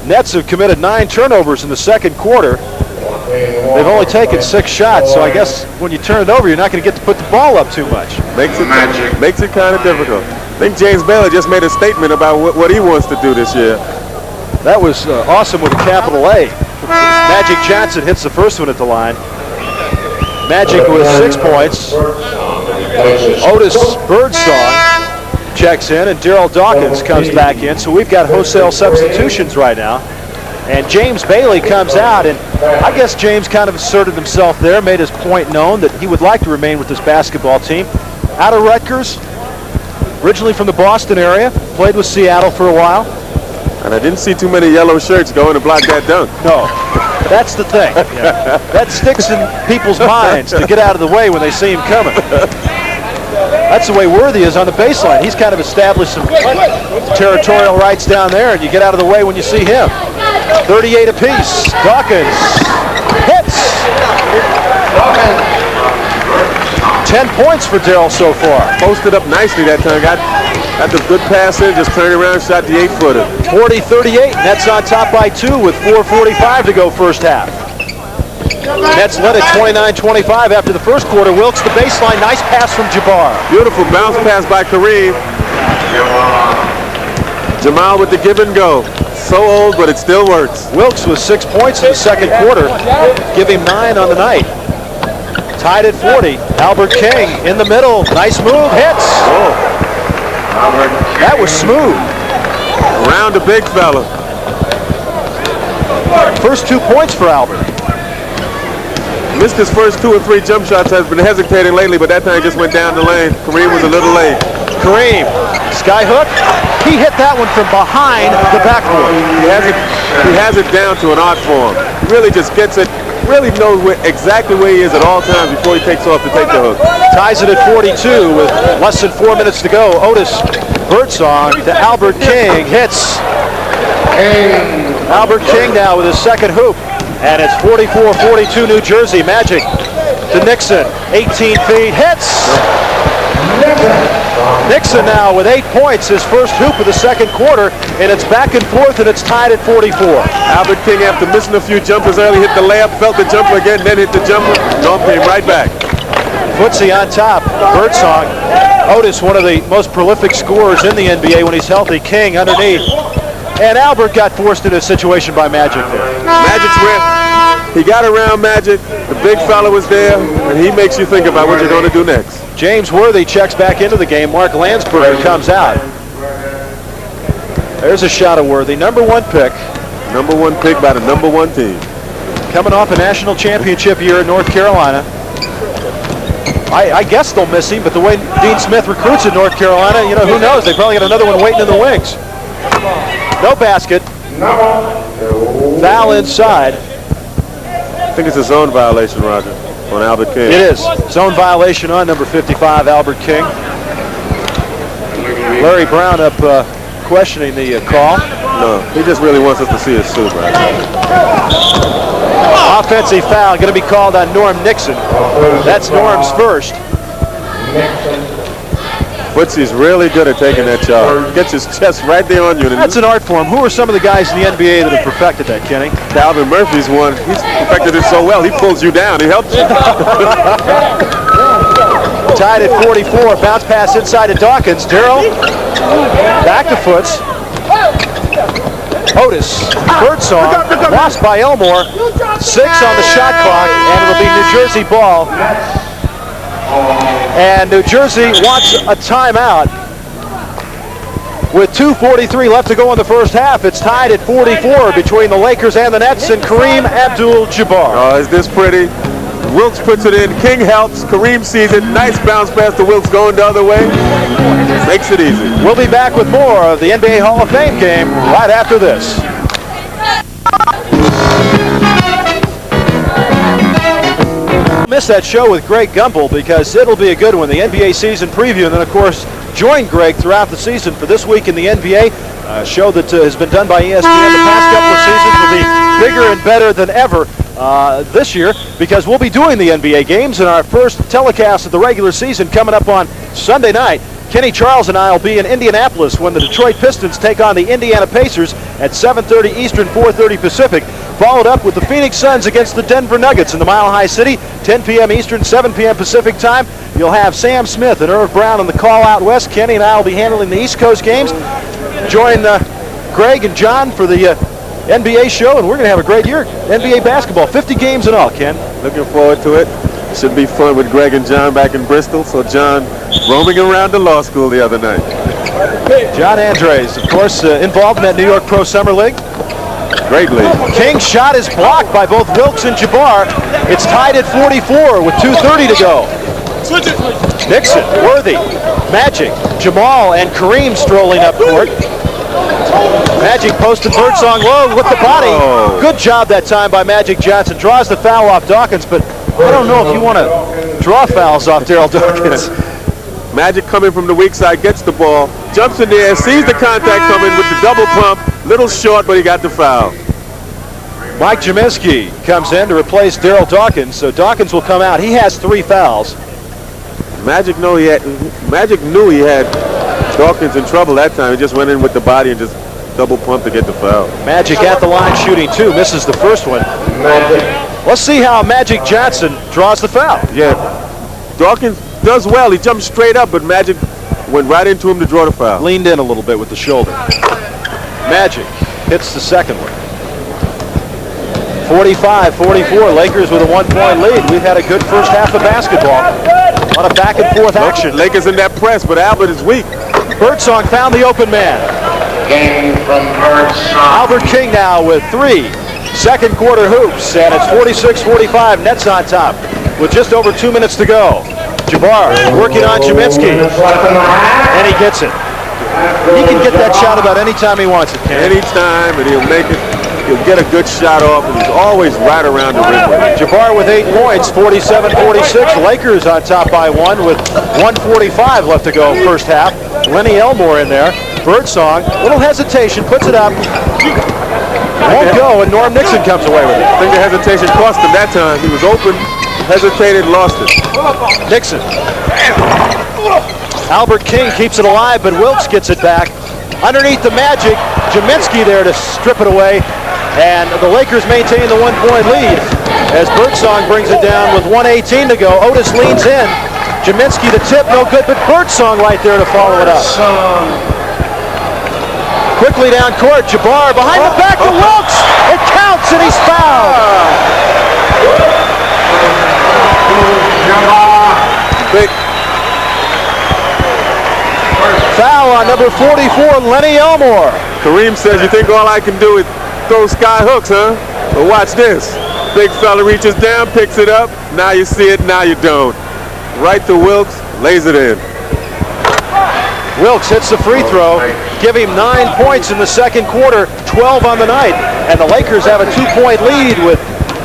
S1: Nets have committed 9 turnovers in the second quarter. They've only taken 6 shots, so I guess when you turn it over, you're not going to get to put the ball up too much.
S2: Makes it kind of difficult. I think James Bailey just made a statement about what he wants to do this year.
S1: That was awesome with a capital A. Magic Johnson hits the first one at the line. Magic with 6 points. Otis Birdsong checks in, and Darryl Dawkins comes back in. So we've got wholesale substitutions right now. And James Bailey comes out, and I guess James kind of asserted himself there, made his point known that he would like to remain with this basketball team. Out of Rutgers, originally from the Boston area, played with Seattle for a while.
S2: And I didn't see too many yellow shirts going to block that dunk.
S1: No, that's the thing. Yeah. That sticks in people's minds to get out of the way when they see him coming. That's the way Worthy is on the baseline. He's kind of established some territorial rights down there, and you get out of the way when you see him. 38 apiece. Dawkins hits. 10 points for Darryl so far.
S2: Posted up nicely that time. Got the good pass in, just turned around, shot the 8-footer.
S1: 40-38. Nets on top by 2 with 4:45 to go first half. Nets led at 29-25 after the first quarter. Wilkes the baseline. Nice pass from Jabbar.
S2: Beautiful bounce pass by Kareem. Jamaal with the give and go. So old, but it still works.
S1: Wilkes with 6 points in the second quarter. Give him 9 on the night. Tied at 40. Albert King in the middle. Nice move. Hits.
S2: Oh.
S1: That was smooth.
S2: Around the big fella.
S1: First 2 points for Albert.
S2: Missed his first 2 or 3 jump shots, has been hesitating lately, but that time just went down the lane. Kareem was a little late.
S1: Kareem, sky hook. He hit that one from behind the backboard.
S2: He has it down to an art form. He really just gets it, really knows exactly where he is at all times before he takes off to take the hook.
S1: Ties it at 42 with less than 4 minutes to go. Otis Birdsong to Albert King. Hits. Albert King now with his second hoop. And it's 44-42 New Jersey. Magic to Nixon. 18 feet. Hits. Nixon now with 8 points. His first hoop of the second quarter. And it's back and forth, and it's tied at 44.
S2: Albert King, after missing a few jumpers early, hit the layup, felt the jumper again, then hit the jumper. Norm came right back.
S1: Footsie on top. Birdsong. Otis, one of the most prolific scorers in the NBA when he's healthy. King underneath. And Albert got forced into a situation by Magic there.
S2: Magic's where he got around Magic. The big fella was there, and he makes you think about what you're going to do next.
S1: James Worthy checks back into the game. Mark Landsberger comes out. There's a shot of Worthy. Number 1 pick.
S2: Number 1 pick by the number 1 team.
S1: Coming off a national championship year in North Carolina. I guess they'll miss him, but the way Dean Smith recruits in North Carolina, you know, who knows? They probably got another one waiting in the wings. No basket. Foul inside.
S2: I think it's a zone violation, Roger, on Albert King.
S1: It is. Zone violation on number 55, Albert King. Larry Brown up questioning the call.
S2: No, he just really wants us to see his suit right now.
S1: Offensive foul going to be called on Norm Nixon. That's Norm's first.
S2: Footsie's really good at taking that charge. Gets his chest right there on you.
S1: That's an art form. Who are some of the guys in the NBA that have perfected that, Kenny?
S2: Calvin Murphy's one. He's perfected it so well. He pulls you down. He helps you.
S1: Tied at 44. Bounce pass inside to Dawkins. Darryl back to Foots. Otis. Birdsong. Lost by Elmore. 6 on the shot clock, and it'll be New Jersey ball. And New Jersey wants a timeout with 2:43 left to go in the first half. It's tied at 44 between the Lakers and the Nets and Kareem Abdul-Jabbar.
S2: Oh, is this pretty? Wilkes puts it in. King helps. Kareem sees it. Nice bounce pass to Wilkes going the other way. Makes it easy.
S1: We'll be back with more of the NBA Hall of Fame game right after this. Miss that show with Greg Gumbel because it'll be a good one. The NBA season preview, and then of course join Greg throughout the season for This Week in the NBA, a show that has been done by ESPN the past couple of seasons. Will be bigger and better than ever this year because we'll be doing the NBA games in our first telecast of the regular season coming up on Sunday night. Kenny Charles and I will be in Indianapolis when the Detroit Pistons take on the Indiana Pacers at 7:30 Eastern, 4:30 Pacific, followed up with the Phoenix Suns against the Denver Nuggets in the Mile High City, 10 p.m. Eastern, 7 p.m. Pacific time. You'll have Sam Smith and Irv Brown on the call out west. Kenny and I will be handling the East Coast games. Join Greg and John for the NBA show, and we're going to have a great year. NBA basketball, 50 games in all, Ken.
S2: Looking forward to it. Should be fun with Greg and John back in Bristol. So John roaming around the law school the other night.
S1: John Andres, of course, involved in that New York Pro Summer League.
S2: Great league.
S1: King's shot is blocked by both Wilkes and Jabbar. It's tied at 44 with 2:30 to go. Nixon, Worthy, Magic, Jamaal, and Kareem strolling up court. Magic posted Birdsong low with the body.
S2: Oh.
S1: Good job that time by Magic Johnson. Draws the foul off Dawkins, but I don't know if you want to draw fouls off Darryl Dawkins.
S2: Magic coming from the weak side, gets the ball, jumps in the air, sees the contact coming with the double pump. Little short, but he got the foul.
S1: Mike Jaminski comes in to replace Darryl Dawkins, so Dawkins will come out. He has 3 fouls.
S2: Magic knew he had Dawkins in trouble that time. He just went in with the body and just double pump to get the foul.
S1: Magic at the line shooting 2, misses the first one. Let's see how Magic Johnson draws the foul.
S2: Yeah, Dawkins does well. He jumped straight up, but Magic went right into him to draw the foul.
S1: Leaned in a little bit with the shoulder. Magic hits the second one. 45-44, Lakers with a 1-point lead. We've had a good first half of basketball. A lot of back and forth action.
S2: Lakers in that press, but Albert is weak.
S1: Birdsong found the open man.
S3: Game from Birdsong.
S1: Albert King now with 3 second quarter hoops, and it's 46-45, Nets on top with just over 2 minutes to go. Jabbar working on Jaminski, and he gets it. He can get that shot about any time he wants it, Ken.
S2: Anytime, and he'll make it. He'll get a good shot off, and he's always right around the rim with it.
S1: Jabbar with 8 points, 47-46. Lakers on top by 1 with 1:45 left to go first half. Lenny Elmore in there. Birdsong, little hesitation, puts it up. Won't go, and Norm Nixon comes away with it.
S2: I think the hesitation cost him that time. He was open, hesitated, lost it.
S1: Nixon. Albert King keeps it alive, but Wilkes gets it back. Underneath the Magic, Jaminski there to strip it away, and the Lakers maintain the 1-point lead as Birdsong brings it down with 1:18 to go. Otis leans in. Jaminski the tip, no good, but Birdsong right there to follow it up. Quickly down court, Jabbar behind the back to Wilkes. It counts, and he's fouled.
S2: Big
S1: Foul on number 44, Lenny Elmore.
S2: Kareem says, "You think all I can do is throw sky hooks, huh? But watch this. Big fella reaches down, picks it up. Now you see it, now you don't. Right to Wilkes, lays it in."
S1: Wilkes hits the free throw, give him 9 points in the second quarter, 12 on the night, and the Lakers have a 2-point lead with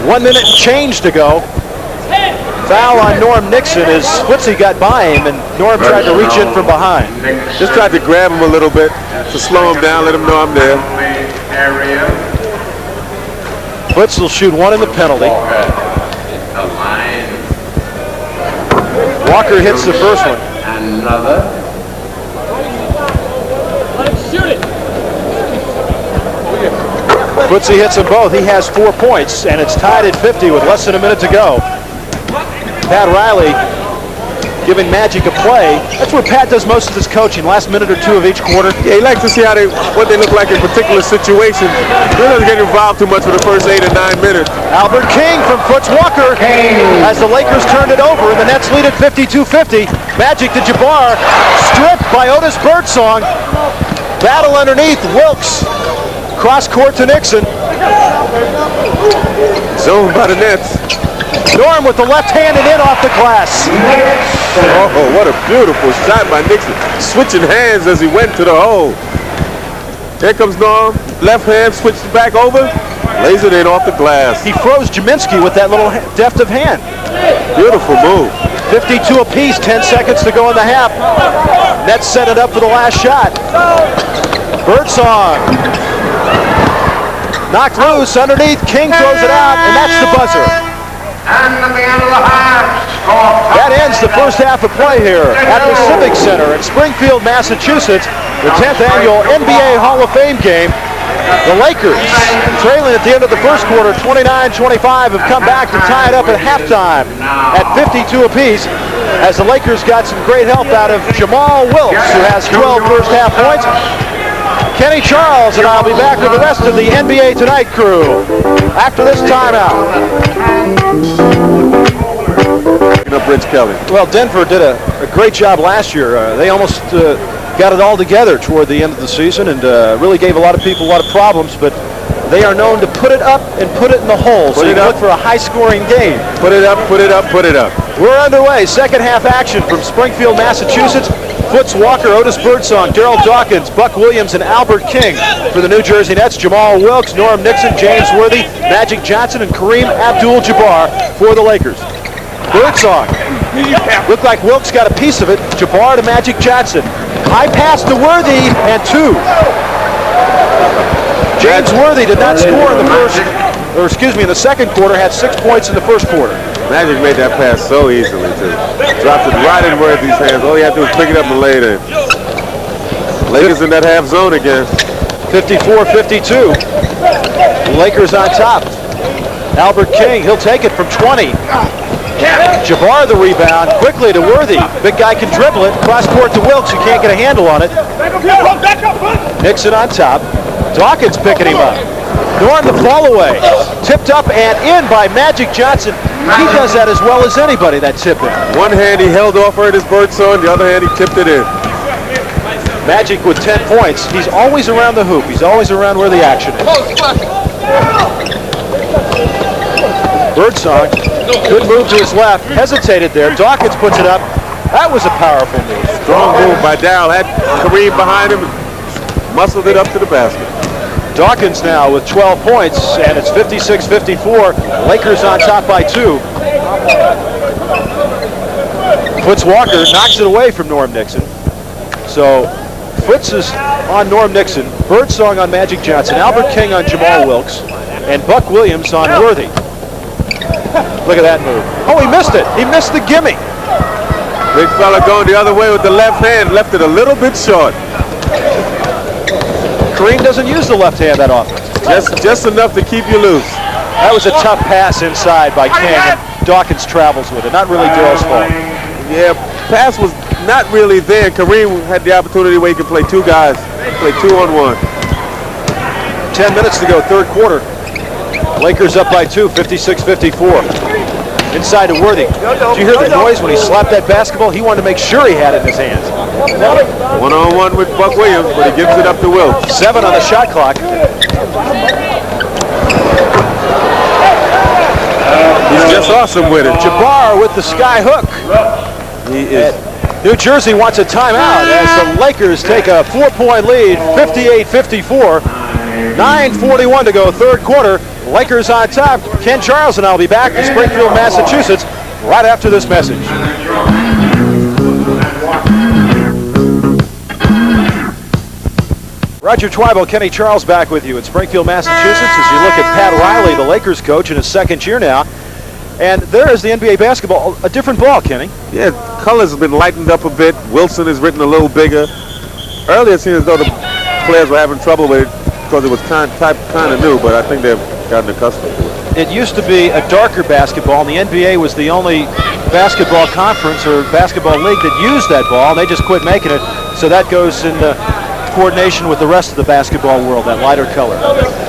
S1: 1 minute and change to go. Foul on Norm Nixon as Footsy got by him, and Norm tried to reach in from behind.
S2: Just tried to grab him a little bit to slow him down, let him know I'm there.
S1: Foots will shoot 1 in the penalty. Walker hits the first one.
S3: Another.
S1: Footsy hits them both. He has 4 points, and it's tied at 50 with less than a minute to go. Pat Riley giving Magic a play. That's where Pat does most of his coaching, last minute or 2 of each quarter.
S2: Yeah, he likes to see what they look like in particular situations. He doesn't get involved too much for the first 8 or 9 minutes.
S1: Albert King from Foots Walker as the Lakers turned it over, and the Nets lead at 52-50. Magic to Jabbar, stripped by Otis Birdsong. Battle underneath. Wilkes. Cross court to Nixon.
S2: Zone by the Nets.
S1: Norm with the left-handed in off the glass.
S2: Oh, what a beautiful shot by Nixon. Switching hands as he went to the hole. Here comes Norm. Left hand switches back over. Lays it in off the glass.
S1: He froze Jaminski with that little deft of hand.
S2: Beautiful move.
S1: 52 apiece, 10 seconds to go in the half. Nets set it up for the last shot. Birdsong. Knocked loose underneath. King throws it out, and that's the buzzer.
S3: And at the end of the half, score.
S1: That ends the first half of play here at the Civic Center in Springfield, Massachusetts. The 10th annual NBA Hall of Fame game. The Lakers, trailing at the end of the first quarter, 29-25, have come back to tie it up at halftime at 52 apiece, as the Lakers got some great help out of Jamaal, who has 12 first half points. Kenny Charles and I'll be back with the rest of the NBA Tonight crew after this timeout.
S2: Rich Kelly.
S1: Well, Denver did a great job last year. They almost got it all together toward the end of the season and really gave a lot of people a lot of problems, but they are known to put it up and put it in the hole. So you look for a high-scoring game.
S2: Put it up, put it up, put it up.
S1: We're underway. Second half action from Springfield, Massachusetts. Foots, Walker, Otis Birdsong, Darryl, Dawkins, Buck Williams, and Albert King for the New Jersey Nets. Jamaal, Wilkes, Norm Nixon, James Worthy, Magic Johnson, and Kareem Abdul-Jabbar for the Lakers. Birdsong. Looked like Wilkes got a piece of it. Jabbar to Magic Johnson. High pass to Worthy, and two. James Worthy did not score in the second quarter, had 6 points in the first quarter.
S2: Magic made that pass so easily, too. Dropped it right in Worthy's hands. All he had to do was pick it up and lay it in. Lakers in that half zone again.
S1: 54-52. Lakers on top. Albert King, he'll take it from 20. Jabbar the rebound, quickly to Worthy. Big guy can dribble it. Cross court to Wilkes, who can't get a handle on it. Nixon on top. Dawkins picking him up. Norm the fall away. Tipped up and in by Magic Johnson. He does that as well as anybody, that tip in.
S2: One hand he held off Otis Birdsong, the other hand he tipped it in.
S1: Magic with 10 points. He's always around the hoop. He's always around where the action is. Birdsong, good move to his left, hesitated there. Dawkins puts it up. That was a powerful move.
S2: Strong move by Darryl. Had Kareem behind him, muscled it up to the basket.
S1: Dawkins now with 12 points, and it's 56-54. Lakers on top by 2. Foots Walker knocks it away from Norm Nixon. So Foots is on Norm Nixon, Birdsong on Magic Johnson, Albert King on Jamaal Wilkes, and Buck Williams on Worthy. Look at that move. Oh, he missed it. He missed the gimme.
S2: Big fella going the other way with the left hand, left it a little bit short.
S1: Kareem doesn't use the left hand that often.
S2: Just enough to keep you loose.
S1: That was a tough pass inside by King, and Dawkins travels with it. Not really Darryl's fault.
S2: Yeah, pass was not really there. Kareem had the opportunity where he could play two guys, play 2-on-1.
S1: 10 minutes to go, third quarter. Lakers up by 2, 56-54. Inside to Worthy. Did you hear the noise when he slapped that basketball? He wanted to make sure he had it in his hands.
S2: 1-on-1 with Buck Williams, but he gives it up to Wilkes.
S1: 7 on the shot clock.
S2: He's just awesome with it.
S1: Jabbar with the sky hook.
S2: He is.
S1: New Jersey wants a timeout as the Lakers take a 4-point lead, 58-54. 9:41 to go, third quarter. Lakers on top. Ken Charles and I'll be back in Springfield, Massachusetts, right after this message. Roger Twybo, Kenny Charles back with you in Springfield, Massachusetts as you look at Pat Riley, the Lakers coach in his second year now. And there is the NBA basketball, a different ball, Kenny.
S2: Yeah, colors have been lightened up a bit. Wilson is written a little bigger. Earlier it seemed as though the players were having trouble with it because it was kind of new, but I think they've gotten accustomed to it.
S1: It used to be a darker basketball, and the NBA was the only basketball conference or basketball league that used that ball, and they just quit making it. So that goes into coordination with the rest of the basketball world, that lighter color.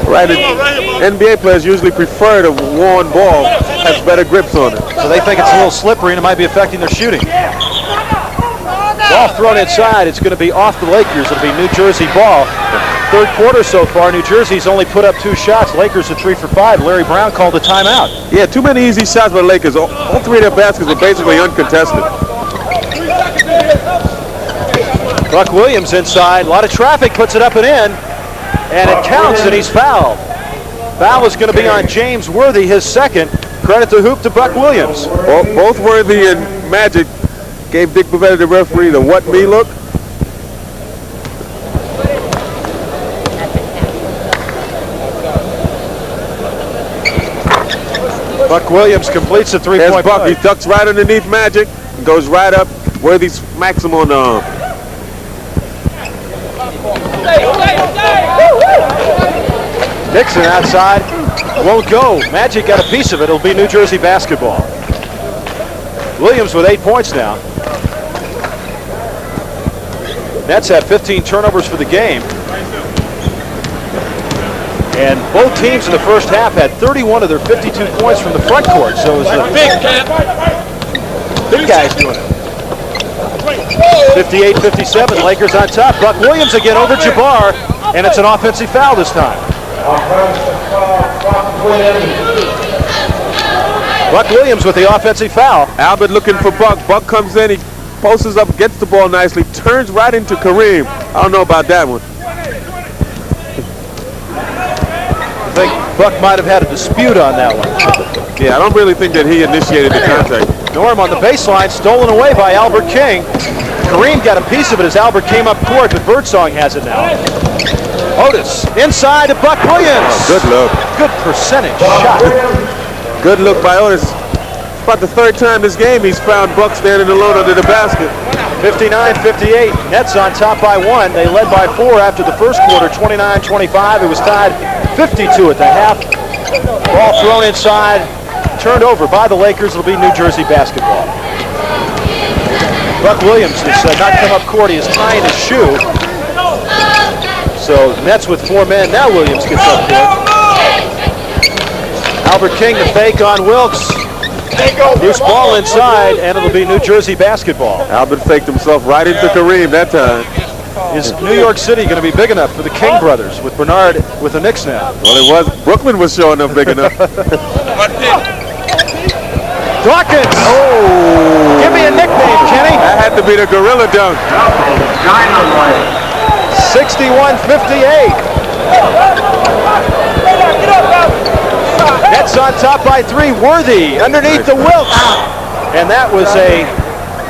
S2: Right. NBA players usually prefer the worn ball, has better grips on it.
S1: So they think it's a little slippery and it might be affecting their shooting. Ball thrown inside. It's going to be off the Lakers. It'll be New Jersey ball. Third quarter so far, New Jersey's only put up 2 shots. Lakers are 3 for 5. Larry Brown called a timeout.
S2: Yeah, too many easy shots by the Lakers. All 3 of their baskets were basically uncontested.
S1: Buck Williams inside. A lot of traffic, puts it up and in. And it counts, and he's fouled. Foul is going to be on James Worthy, his second. Credit the hoop to Buck Williams.
S2: Both Worthy and Magic gave Dick Pavetta, the referee, the what me look.
S1: Buck Williams completes the three-point
S2: Buck.
S1: play.
S2: He ducks right underneath Magic and goes right up. Worthy smacks him on the arm.
S1: Nixon outside. Won't go. Magic got a piece of it. It'll be New Jersey basketball. Williams with 8 points now. Nets had 15 turnovers for the game. And both teams in the first half had 31 of their 52 points from the front court. So it was the big guys doing it. 58-57, Lakers on top. Buck Williams again over Jabbar, and it's an offensive foul this time. Buck Williams with the offensive foul.
S2: Albert looking for Buck. Buck comes in, he posts up, gets the ball nicely, turns right into Kareem. I don't know about that one.
S1: I think Buck might have had a dispute on that one.
S2: Yeah, I don't really think that he initiated the contact.
S1: Norm on the baseline, stolen away by Albert King. Kareem got a piece of it as Albert came up court, but Birdsong has it now. Otis inside to Buck Williams.
S2: Good look.
S1: Good percentage shot.
S2: Good look by Otis. It's about the 3rd time this game he's found Buck standing alone under the basket.
S1: 59-58. Nets on top by 1. They led by 4 after the first quarter, 29-25. It was tied 52 at the half. Ball thrown inside, turned over by the Lakers. It'll be New Jersey basketball. Buck Williams has not come up court. He is tying his shoe. So Nets with 4 men. Now Williams gets up court. Albert King the fake on Wilkes. Loose ball inside, and it'll be New Jersey basketball.
S2: Albert faked himself right into Kareem that time.
S1: Is New York City going to be big enough for the King brothers with Bernard with the Knicks now?
S2: Well, it was. Brooklyn was showing up big enough.
S1: Dawkins! Oh! Give me a nickname, Kenny.
S2: That had to be the gorilla dunk.
S1: 61-58. Nets on top by 3. Worthy underneath the Wilkes. And that was a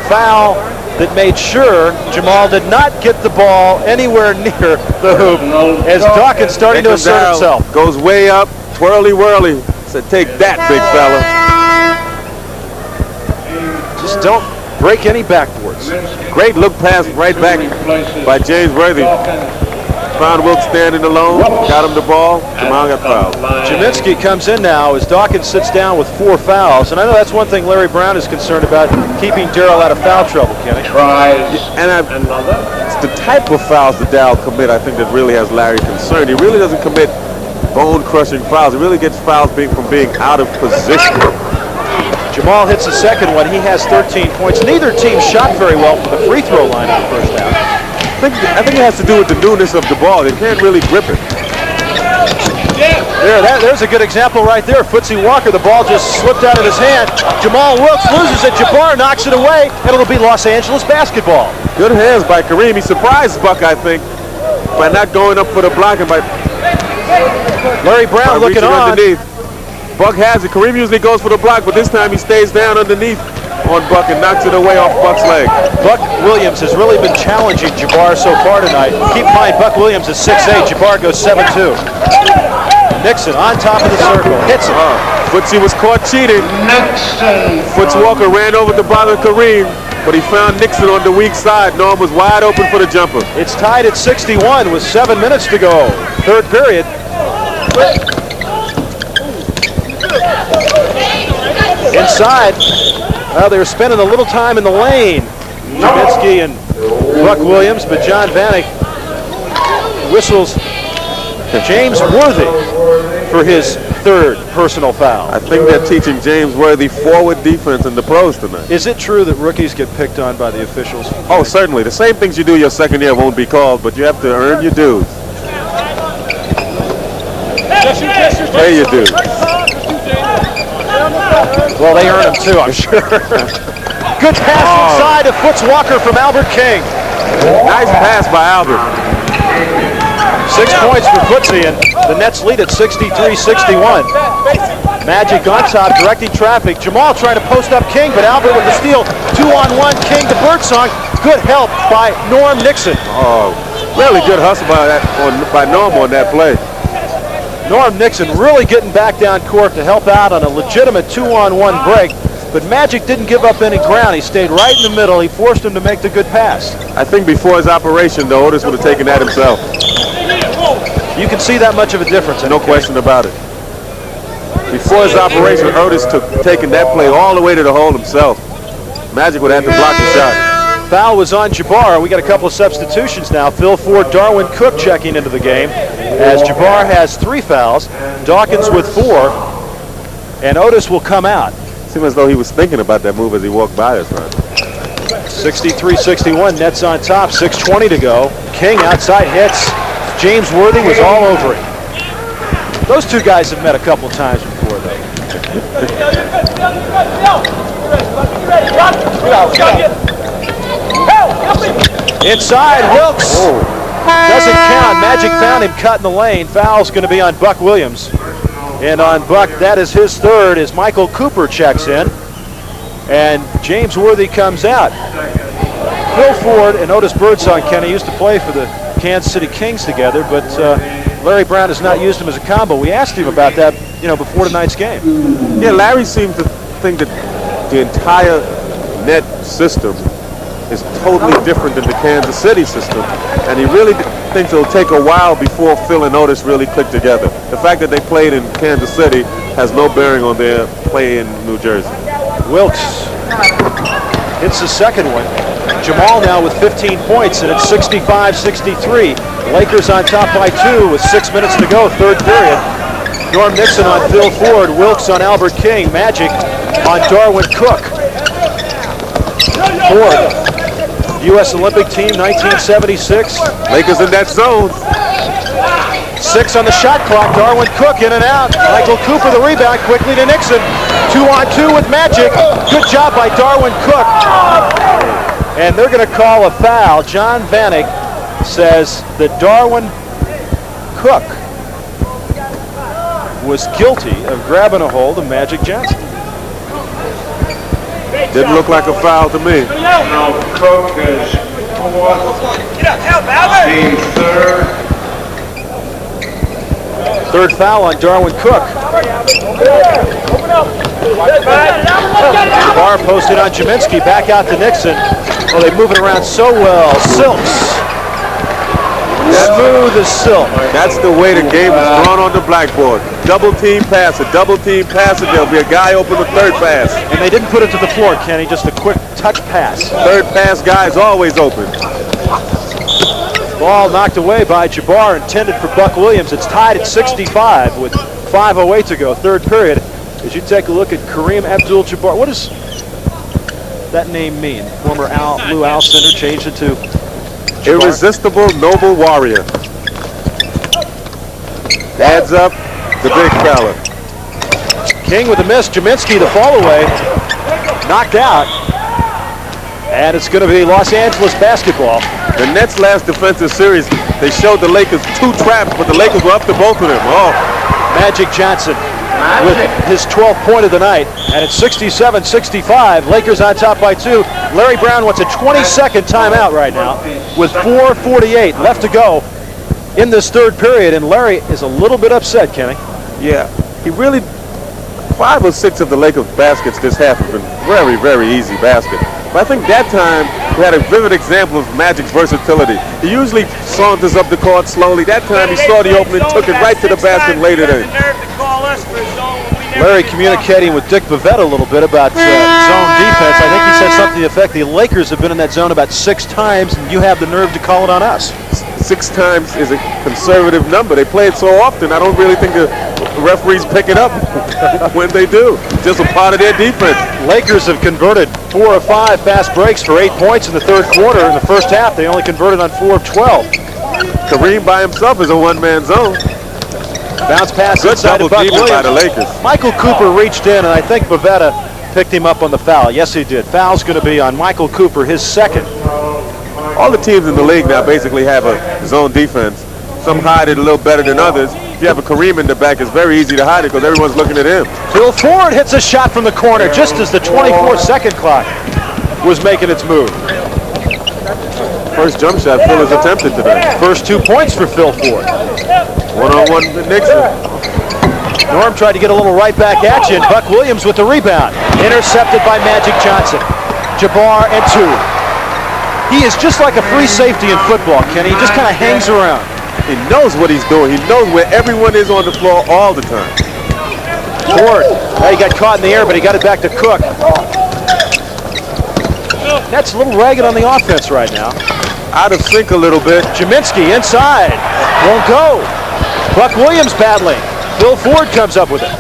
S1: foul that made sure Jamaal did not get the ball anywhere near the hoop as Dawkins starting to assert himself.
S2: Goes way up, twirly whirly. Said, take that, big fella.
S1: Just don't break any backboards.
S2: Great look pass right back by James Worthy. Found Wilkes standing alone, got him the ball. Jamaal got fouled.
S1: Jaminski comes in now as Dawkins sits down with 4 fouls. And I know that's one thing Larry Brown is concerned about, keeping Darryl out of foul trouble, Kenny.
S2: And it's the type of fouls that Darryl commit, I think, that really has Larry concerned. He really doesn't commit bone-crushing fouls. He really gets fouls from being out of position.
S1: Jamaal hits the second one. He has 13 points. Neither team shot very well from the free throw line in the first half.
S2: I think it has to do with the newness of the ball. They can't really grip it.
S1: There's a good example right there. Footsie Walker, the ball just slipped out of his hand. Jamaal Wilkes loses it. Jabbar knocks it away, and it'll be Los Angeles basketball.
S2: Good hands by Kareem. He surprised Buck, I think, by not going up for the block and by
S1: Larry Brown looking on.
S2: Underneath. Buck has it. Kareem usually goes for the block, but this time he stays down underneath on Buck and knocks it away off Buck's leg.
S1: Buck Williams has really been challenging Jabbar so far tonight. Keep in mind, Buck Williams is 6'8". Jabbar goes 7'2". Nixon on top of the circle. Hits it.
S2: Footsie was caught cheating.
S3: Nixon.
S2: Foots Walker ran over to bother Kareem, but he found Nixon on the weak side. Norm was wide open for the jumper.
S1: It's tied at 61 with 7 minutes to go. Third period. Inside. Well, they were spending a little time in the lane. Jaminski and Buck Williams, but John Vanek whistles James Worthy for his third personal foul.
S2: I think they're teaching James Worthy forward defense in the pros tonight.
S1: Is it true that rookies get picked on by the officials?
S2: Oh, certainly. The same things you do your second year won't be called, but you have to earn your dues. Pay your dues.
S1: Well, they earn them too, I'm sure. Good pass inside to Foots Walker from Albert King.
S2: Nice pass by Albert.
S1: 6 points for Footsy, and the Nets lead at 63-61. Magic on top, directing traffic. Jamaal trying to post up King, but Albert with the steal. 2-on-1, King to Birdsong. Good help by Norm Nixon.
S2: Oh, really good hustle by Norm on that play.
S1: Norm Nixon really getting back down court to help out on a legitimate 2-on-1 break. But Magic didn't give up any ground. He stayed right in the middle. He forced him to make the good pass.
S2: I think before his operation, though, Otis would have taken that himself.
S1: You can see that much of a difference.
S2: No question about it. Before his operation, Otis taking that play all the way to the hole himself. Magic would have to block the shot.
S1: Foul was on Jabbar. We got a couple of substitutions now. Phil Ford, Darwin Cook checking into the game, as Jabbar has 3 fouls, Dawkins with 4, and Otis will come out.
S2: Seemed as though he was thinking about that move as he walked by us, right?
S1: 63-61, Nets on top, 6:20 to go. King outside hits. James Worthy was all over him. Those two guys have met a couple times before, though. Inside, Wilkes. Doesn't count. Magic found him cut in the lane. Foul's going to be on Buck Williams. And on Buck, that is his third, as Michael Cooper checks in. And James Worthy comes out. Phil Ford and Otis Birdsong, Kenny, used to play for the Kansas City Kings together, but Larry Brown has not used him as a combo. We asked him about that, before tonight's game.
S2: Yeah, Larry seemed to think that the entire net system is totally different than the Kansas City system, and he really thinks it'll take a while before Phil and Otis really click together. The fact that they played in Kansas City has no bearing on their play in New Jersey.
S1: Wilkes hits the second one. Jamaal now with 15 points, and it's 65-63. Lakers on top by 2 with 6 minutes to go, third period. Norm Nixon on Phil Ford, Wilkes on Albert King, Magic on Darwin Cook. Ford, U.S. Olympic team, 1976.
S2: Lakers in that zone.
S1: 6 on the shot clock. Darwin Cook in and out. Michael Cooper the rebound quickly to Nixon. 2-on-2 with Magic. Good job by Darwin Cook. And they're going to call a foul. John Vanek says that Darwin Cook was guilty of grabbing a hold of Magic Johnson.
S2: Didn't look like a foul to me.
S3: No, Cook is team third.
S1: Third foul on Darwin Cook. Bar posted on Jaminski, back out to Nixon. Oh, they move it around so well. Silks. Smooth as silk.
S2: That's the way the game is drawn on the blackboard. Double team pass, there'll be a guy open the third pass.
S1: And they didn't put it to the floor, Kenny, just a quick touch pass.
S2: Third pass guy is always open.
S1: Ball knocked away by Jabbar, intended for Buck Williams. It's tied at 65 with 5:08 to go, third period. As you take a look at Kareem Abdul-Jabbar, what does that name mean? Former Lou Alcindor changed it to Jabbar.
S2: Irresistible noble warrior. Adds up the big fella.
S1: King with a miss. Jaminski the fall away. Knocked out. And it's going to be Los Angeles basketball.
S2: The Nets' last defensive series, they showed the Lakers 2 traps, but the Lakers were up to both of them. Oh.
S1: Magic Johnson with his 12th point of the night. And it's 67-65. Lakers on top by 2. Larry Brown wants a 20-second timeout right now with 4:48 left to go in this third period. And Larry is a little bit upset, Kenny.
S2: Yeah, he really, 5 or 6 of the Lakers baskets this half have been very, very easy baskets. But I think that time we had a vivid example of Magic's versatility. He usually saunters up the court slowly. That time he saw the opening, took it right to the basket, laid it in.
S1: Larry communicating with Dick Bavetta a little bit about zone defense. I think he said something to the effect the Lakers have been in that zone about 6 times, and you have the nerve to call it on us.
S2: 6 times is a conservative number. They play it so often, I don't really think referees pick it up when they do. Just a part of their defense.
S1: Lakers have converted 4 of 5 fast breaks for 8 points in the third quarter. In the first half, they only converted on 4 of 12.
S2: Kareem by himself is a one-man zone.
S1: Bounce pass
S2: Good
S1: inside
S2: double
S1: to Buck
S2: teaming by the
S1: Williams.
S2: Lakers.
S1: Michael Cooper reached in, and I think Bavetta picked him up on the foul. Yes, he did. Foul's going to be on Michael Cooper, his second.
S2: All the teams in the league now basically have a zone defense. Some hide it a little better than others. If you have a Kareem in the back, it's very easy to hide it because everyone's looking at him.
S1: Phil Ford hits a shot from the corner just as the 24-second clock was making its move.
S2: First jump shot Phil has attempted today.
S1: First 2 points for Phil Ford.
S2: One-on-one with Nixon.
S1: Norm tried to get a little right back action. Buck Williams with the rebound. Intercepted by Magic Johnson. Jabbar and 2. He is just like a free safety in football, Kenny. He just kind of hangs around.
S2: He knows what he's doing. He knows where everyone is on the floor all the time.
S1: Ford, he got caught in the air, but he got it back to Cook. That's a little ragged on the offense right now.
S2: Out of sync a little bit.
S1: Jaminski inside. Won't go. Buck Williams battling. Phil Ford comes up with it.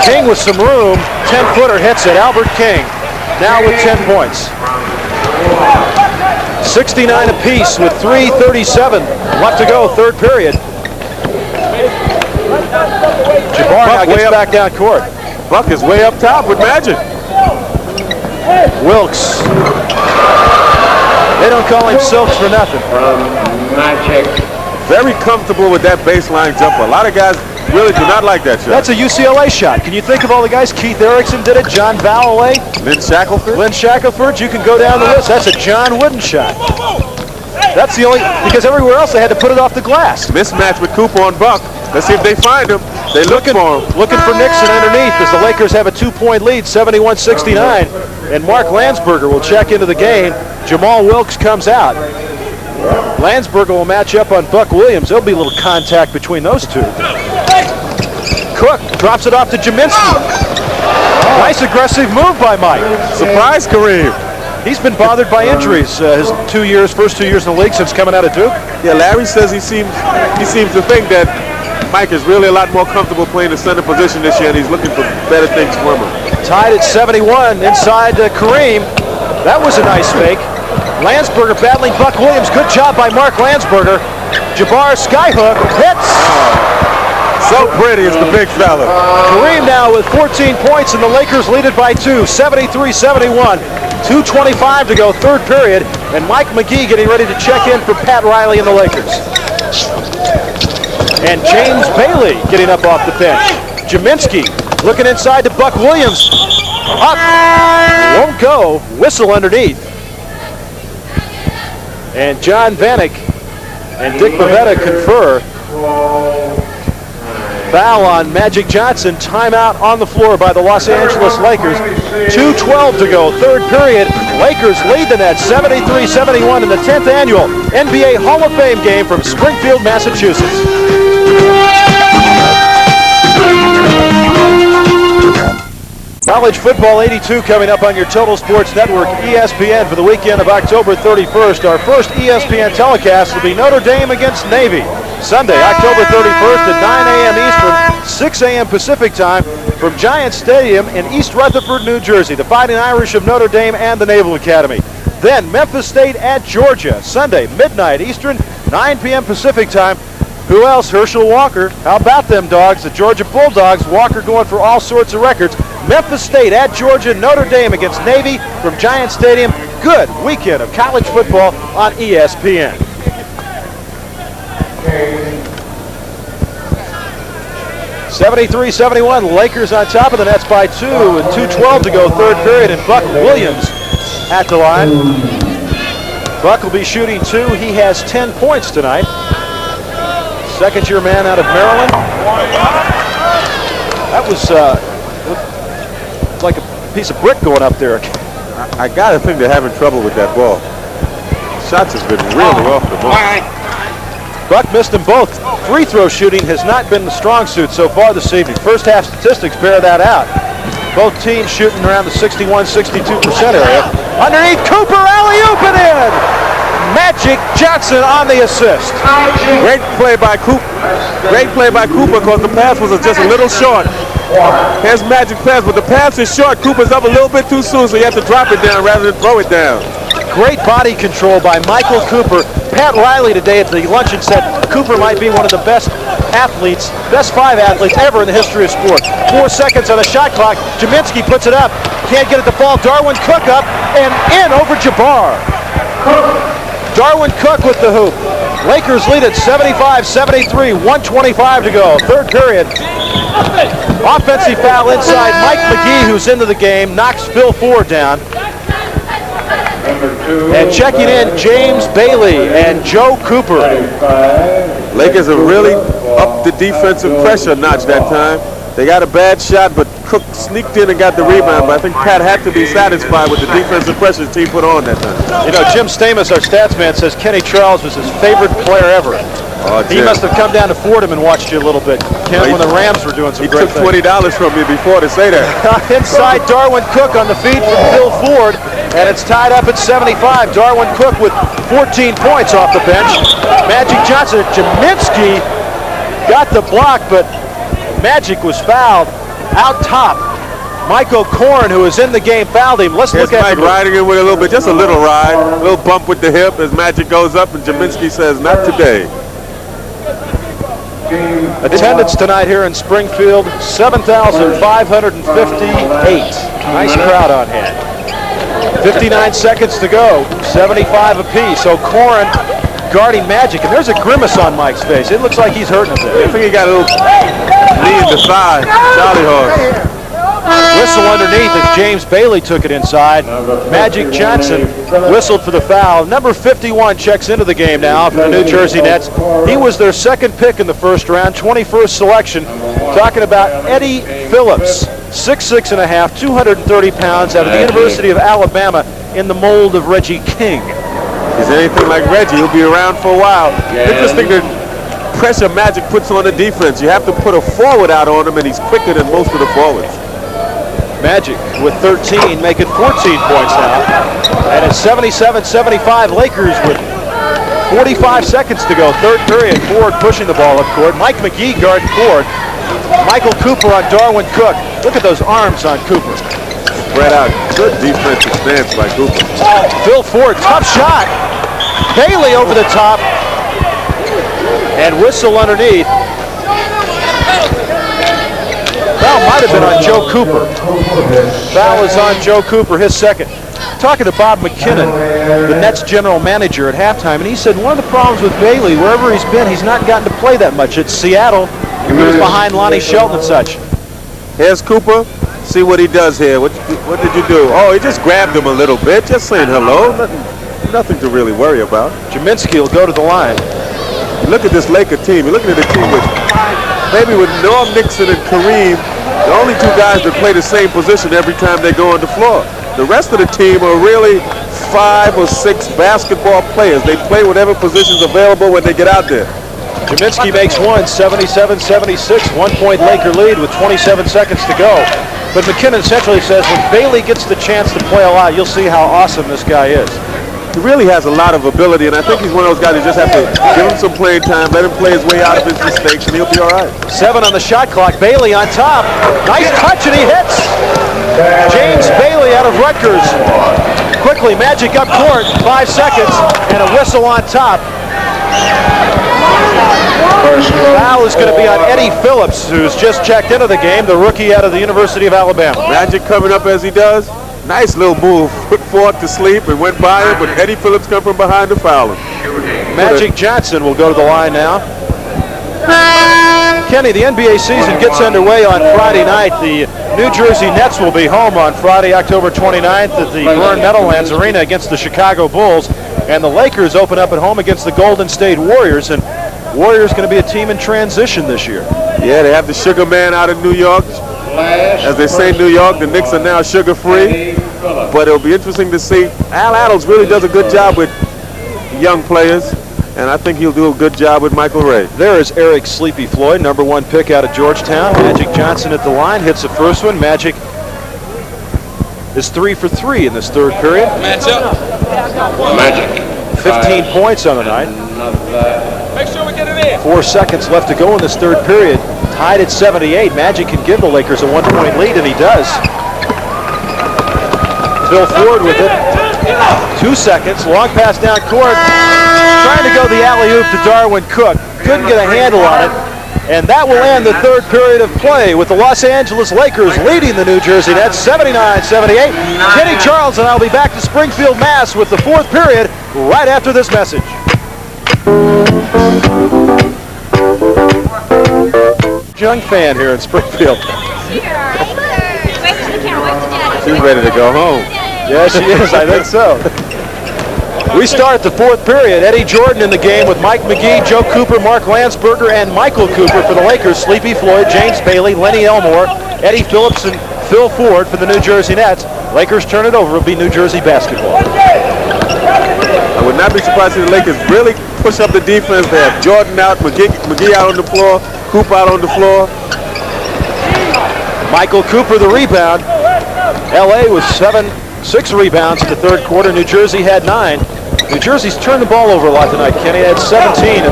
S1: King with some room. 10-footer hits it. Albert King now with 10 points. 69 apiece with 3:37 left to go, third period. Jabbar now gets back down court.
S2: Buck is way up top with Magic.
S1: Wilkes. They don't call him Silks for nothing.
S3: Magic.
S2: Very comfortable with that baseline jumper. A lot of guys really do not like that shot.
S1: That's a UCLA shot. Can you think of all the guys? Keith Erickson did it. John Valloway.
S2: Lynn Shackelford.
S1: Lynn Shackelford. You can go down the list. That's a John Wooden shot. That's the only, because everywhere else they had to put it off the glass.
S2: Mismatch with Cooper on Buck. Let's see if they find him. They looking for him.
S1: Looking for Nixon underneath as the Lakers have a 2-point lead, 71-69. And Mark Landsberger will check into the game. Jamaal Wilkes comes out. Landsberger will match up on Buck Williams. There'll be a little contact between those two. Cook drops it off to Jaminski. Nice aggressive move by Mike.
S2: Surprise Kareem.
S1: He's been bothered by injuries his first 2 years in the league since coming out of Duke.
S2: Yeah, Larry says he seems to think that Mike is really a lot more comfortable playing the center position this year, and he's looking for better things from him.
S1: Tied at 71 inside Kareem. That was a nice fake. Landsberger battling Buck Williams. Good job by Mark Landsberger. Jabbar skyhook hits.
S2: So pretty is the big fella.
S1: Kareem now with 14 points, and the Lakers lead it by 2, 73-71. 2:25 to go, third period, and Mike McGee getting ready to check in for Pat Riley and the Lakers. And James Bailey getting up off the bench. Jaminski looking inside to Buck Williams. Up, won't go, whistle underneath. And John Vanek and Dick Bavetta confer. Foul on Magic Johnson. Timeout on the floor by the Los Angeles Lakers. 2:12 to go, third period. Lakers lead the net 73-71 in the 10th annual NBA Hall of Fame game from Springfield, Massachusetts. College Football 82 coming up on your Total Sports Network, ESPN, for the weekend of October 31st. Our first ESPN telecast will be Notre Dame against Navy. Sunday, October 31st at 9 a.m. Eastern, 6 a.m. Pacific time from Giant Stadium in East Rutherford, New Jersey. The Fighting Irish of Notre Dame and the Naval Academy. Then Memphis State at Georgia, Sunday, midnight Eastern, 9 p.m. Pacific time. Who else? Herschel Walker. How about them dogs? The Georgia Bulldogs. Walker going for all sorts of records. Memphis State at Georgia. Notre Dame against Navy from Giant Stadium. Good weekend of college football on ESPN. Okay. 73-71. Lakers on top of the Nets by 2 and 2:12 to go, third period. And Buck Williams at the line. Buck will be shooting 2. He has 10 points tonight. Second-year man out of Maryland. That was like a piece of brick going up there.
S2: I got to think they're having trouble with that ball. Shots has been really off the ball.
S1: Buck missed them both. Free throw shooting has not been the strong suit so far this evening. First half statistics bear that out. Both teams shooting around the 61-62% area. Underneath, Cooper, alley-oop it in! Magic Magic Johnson on the assist.
S2: Great play by Cooper. Great play by Cooper because the pass was just a little short. Here's Magic pass, but the pass is short. Cooper's up a little bit too soon, so you have to drop it down rather than throw it down.
S1: Great body control by Michael Cooper. Pat Riley today at the luncheon said Cooper might be one of the best athletes, best 5 athletes ever in the history of sport. 4 seconds on the shot clock. Jaminski puts it up. Can't get it to fall. Darwin Cook up and in over Jabbar. Darwin Cook with the hoop. Lakers lead at 75-73, 1:25 to go. Third period. Offensive foul inside. Mike McGee, who's into the game, knocks Phil Ford down. And checking in, James Bailey and Joe Cooper.
S2: Lakers have really upped the defensive pressure notch that time. They got a bad shot, but Cook sneaked in and got the rebound. But I think Pat had to be satisfied with the defensive pressure the team put on that time.
S1: You know, Jim Stamos, our stats man, says Kenny Charles was his favorite player ever.
S2: Oh,
S1: he must have come down to Fordham and watched you a little bit, Ken, when the Rams were doing some great things.
S2: He took $20 from me before to say that.
S1: Inside, Darwin Cook on the feed from Phil Ford, and it's tied up at 75. Darwin Cook with 14 points off the bench. Magic Johnson. Jaminski got the block, but Magic was fouled out top. Michael Korn, who is in the game, fouled him. Let's look at
S2: Mike riding it with a little bit, just a little ride, a little bump with the hip as Magic goes up, and Jaminski says, "Not today."
S1: Attendance tonight here in Springfield, 7,558. Nice crowd on hand. 59 seconds to go, 75 apiece. So Korn guarding Magic, and there's a grimace on Mike's face. It looks like he's hurting a bit.
S2: I think he got a little knee in the thigh. Charlie horse.
S1: Whistle underneath as James Bailey took it inside. Magic Johnson whistled for the foul. Number 51 checks into the game now for the New Jersey Nets. He was their second pick in the first round, 21st selection. Talking about Eddie Phillips, 6'6.5", 230 pounds, out of the University of Alabama in the mold of Reggie King.
S2: He's anything like Reggie. He'll be around for a while. Interesting the pressure Magic puts on the defense. You have to put a forward out on him, and he's quicker than most of the forwards.
S1: Magic with 13, making 14 points now. And it's 77-75, Lakers with 45 seconds to go. Third period, Ford pushing the ball up court. Mike McGee guarding Ford. Michael Cooper on Darwin Cook. Look at those arms on Cooper.
S2: Spread out. Good defensive stance by Cooper.
S1: Phil Ford, tough shot. Bailey over the top. And whistle underneath. Foul might have been on Joe Cooper. Foul is on Joe Cooper, his second. Talking to Bob McKinnon, the Nets general manager at halftime, and he said one of the problems with Bailey, wherever he's been, he's not gotten to play that much. At Seattle, he was behind Lonnie Shelton and such.
S2: Here's Cooper. See what he does here. What did you do? Oh, he just grabbed him a little bit, just saying hello. Nothing to really worry about.
S1: Jaminski will go to the line.
S2: Look at this Laker team. You're looking at a team with maybe with Norm Nixon and Kareem, the only two guys that play the same position every time they go on the floor. The rest of the team are really 5 or 6 basketball players. They play whatever positions available when they get out there.
S1: Jaminski makes one, 77-76, 1-point Laker lead with 27 seconds to go. But McKinnon essentially says when Bailey gets the chance to play a lot, you'll see how awesome this guy is.
S2: He really has a lot of ability, and I think he's one of those guys that just have to give him some playing time, let him play his way out of his mistakes, and he'll be all right.
S1: 7 on the shot clock. Bailey on top. Nice touch, and he hits. James Bailey out of Rutgers. Quickly, Magic up court. 5 seconds, and a whistle on top. Foul is going to be on Eddie Phillips, who's just checked into the game, the rookie out of the University of Alabama.
S2: Magic coming up as he does. Nice little move. Put Ford to sleep and went by him, but Eddie Phillips come from behind to foul him.
S1: Magic Johnson will go to the line now. Kenny, the NBA season gets underway on Friday night. The New Jersey Nets will be home on Friday, October 29th at the Byrne Meadowlands Arena against the Chicago Bulls. And the Lakers open up at home against the Golden State Warriors. And Warriors going to be a team in transition this year.
S2: Yeah, they have the Sugar Man out in New York. As they say in New York, the Knicks are now sugar-free. But it'll be interesting to see. Al Adams really does a good job with young players, and I think he'll do a good job with Michael Ray.
S1: There is Eric Sleepy Floyd, number 1 pick out of Georgetown. Magic Johnson at the line, hits the first one. Magic is 3 for 3 in this third period.
S4: Match up. Magic.
S1: 15 points on the night.
S4: Make sure we get it in.
S1: 4 seconds left to go in this third period. Tied at 78. Magic can give the Lakers a 1-point lead, and he does. Phil Ford with it. 2 seconds. Long pass down court. Trying to go the alley-oop to Darwin Cook. Couldn't get a handle on it. And that will end the third period of play with the Los Angeles Lakers leading the New Jersey Nets 79-78. Kenny Charles and I will be back to Springfield, Mass. with the fourth period right after this message. Young fan here in Springfield.
S2: She's ready to go home.
S1: Yeah, she is. I think so. We start the fourth period. Eddie Jordan in the game with Mike McGee, Joe Cooper, Mark Landsberger, and Michael Cooper for the Lakers. Sleepy Floyd, James Bailey, Lenny Elmore, Eddie Phillips, and Phil Ford for the New Jersey Nets. Lakers turn it over. It'll be New Jersey basketball.
S2: I would not be surprised if the Lakers really push up the defense. They have Jordan out, McGee out on the floor, Cooper out on the floor.
S1: Michael Cooper the rebound. L.A. with 6 rebounds in the third quarter. New Jersey had 9. New Jersey's turned the ball over a lot tonight, Kenny. They had 17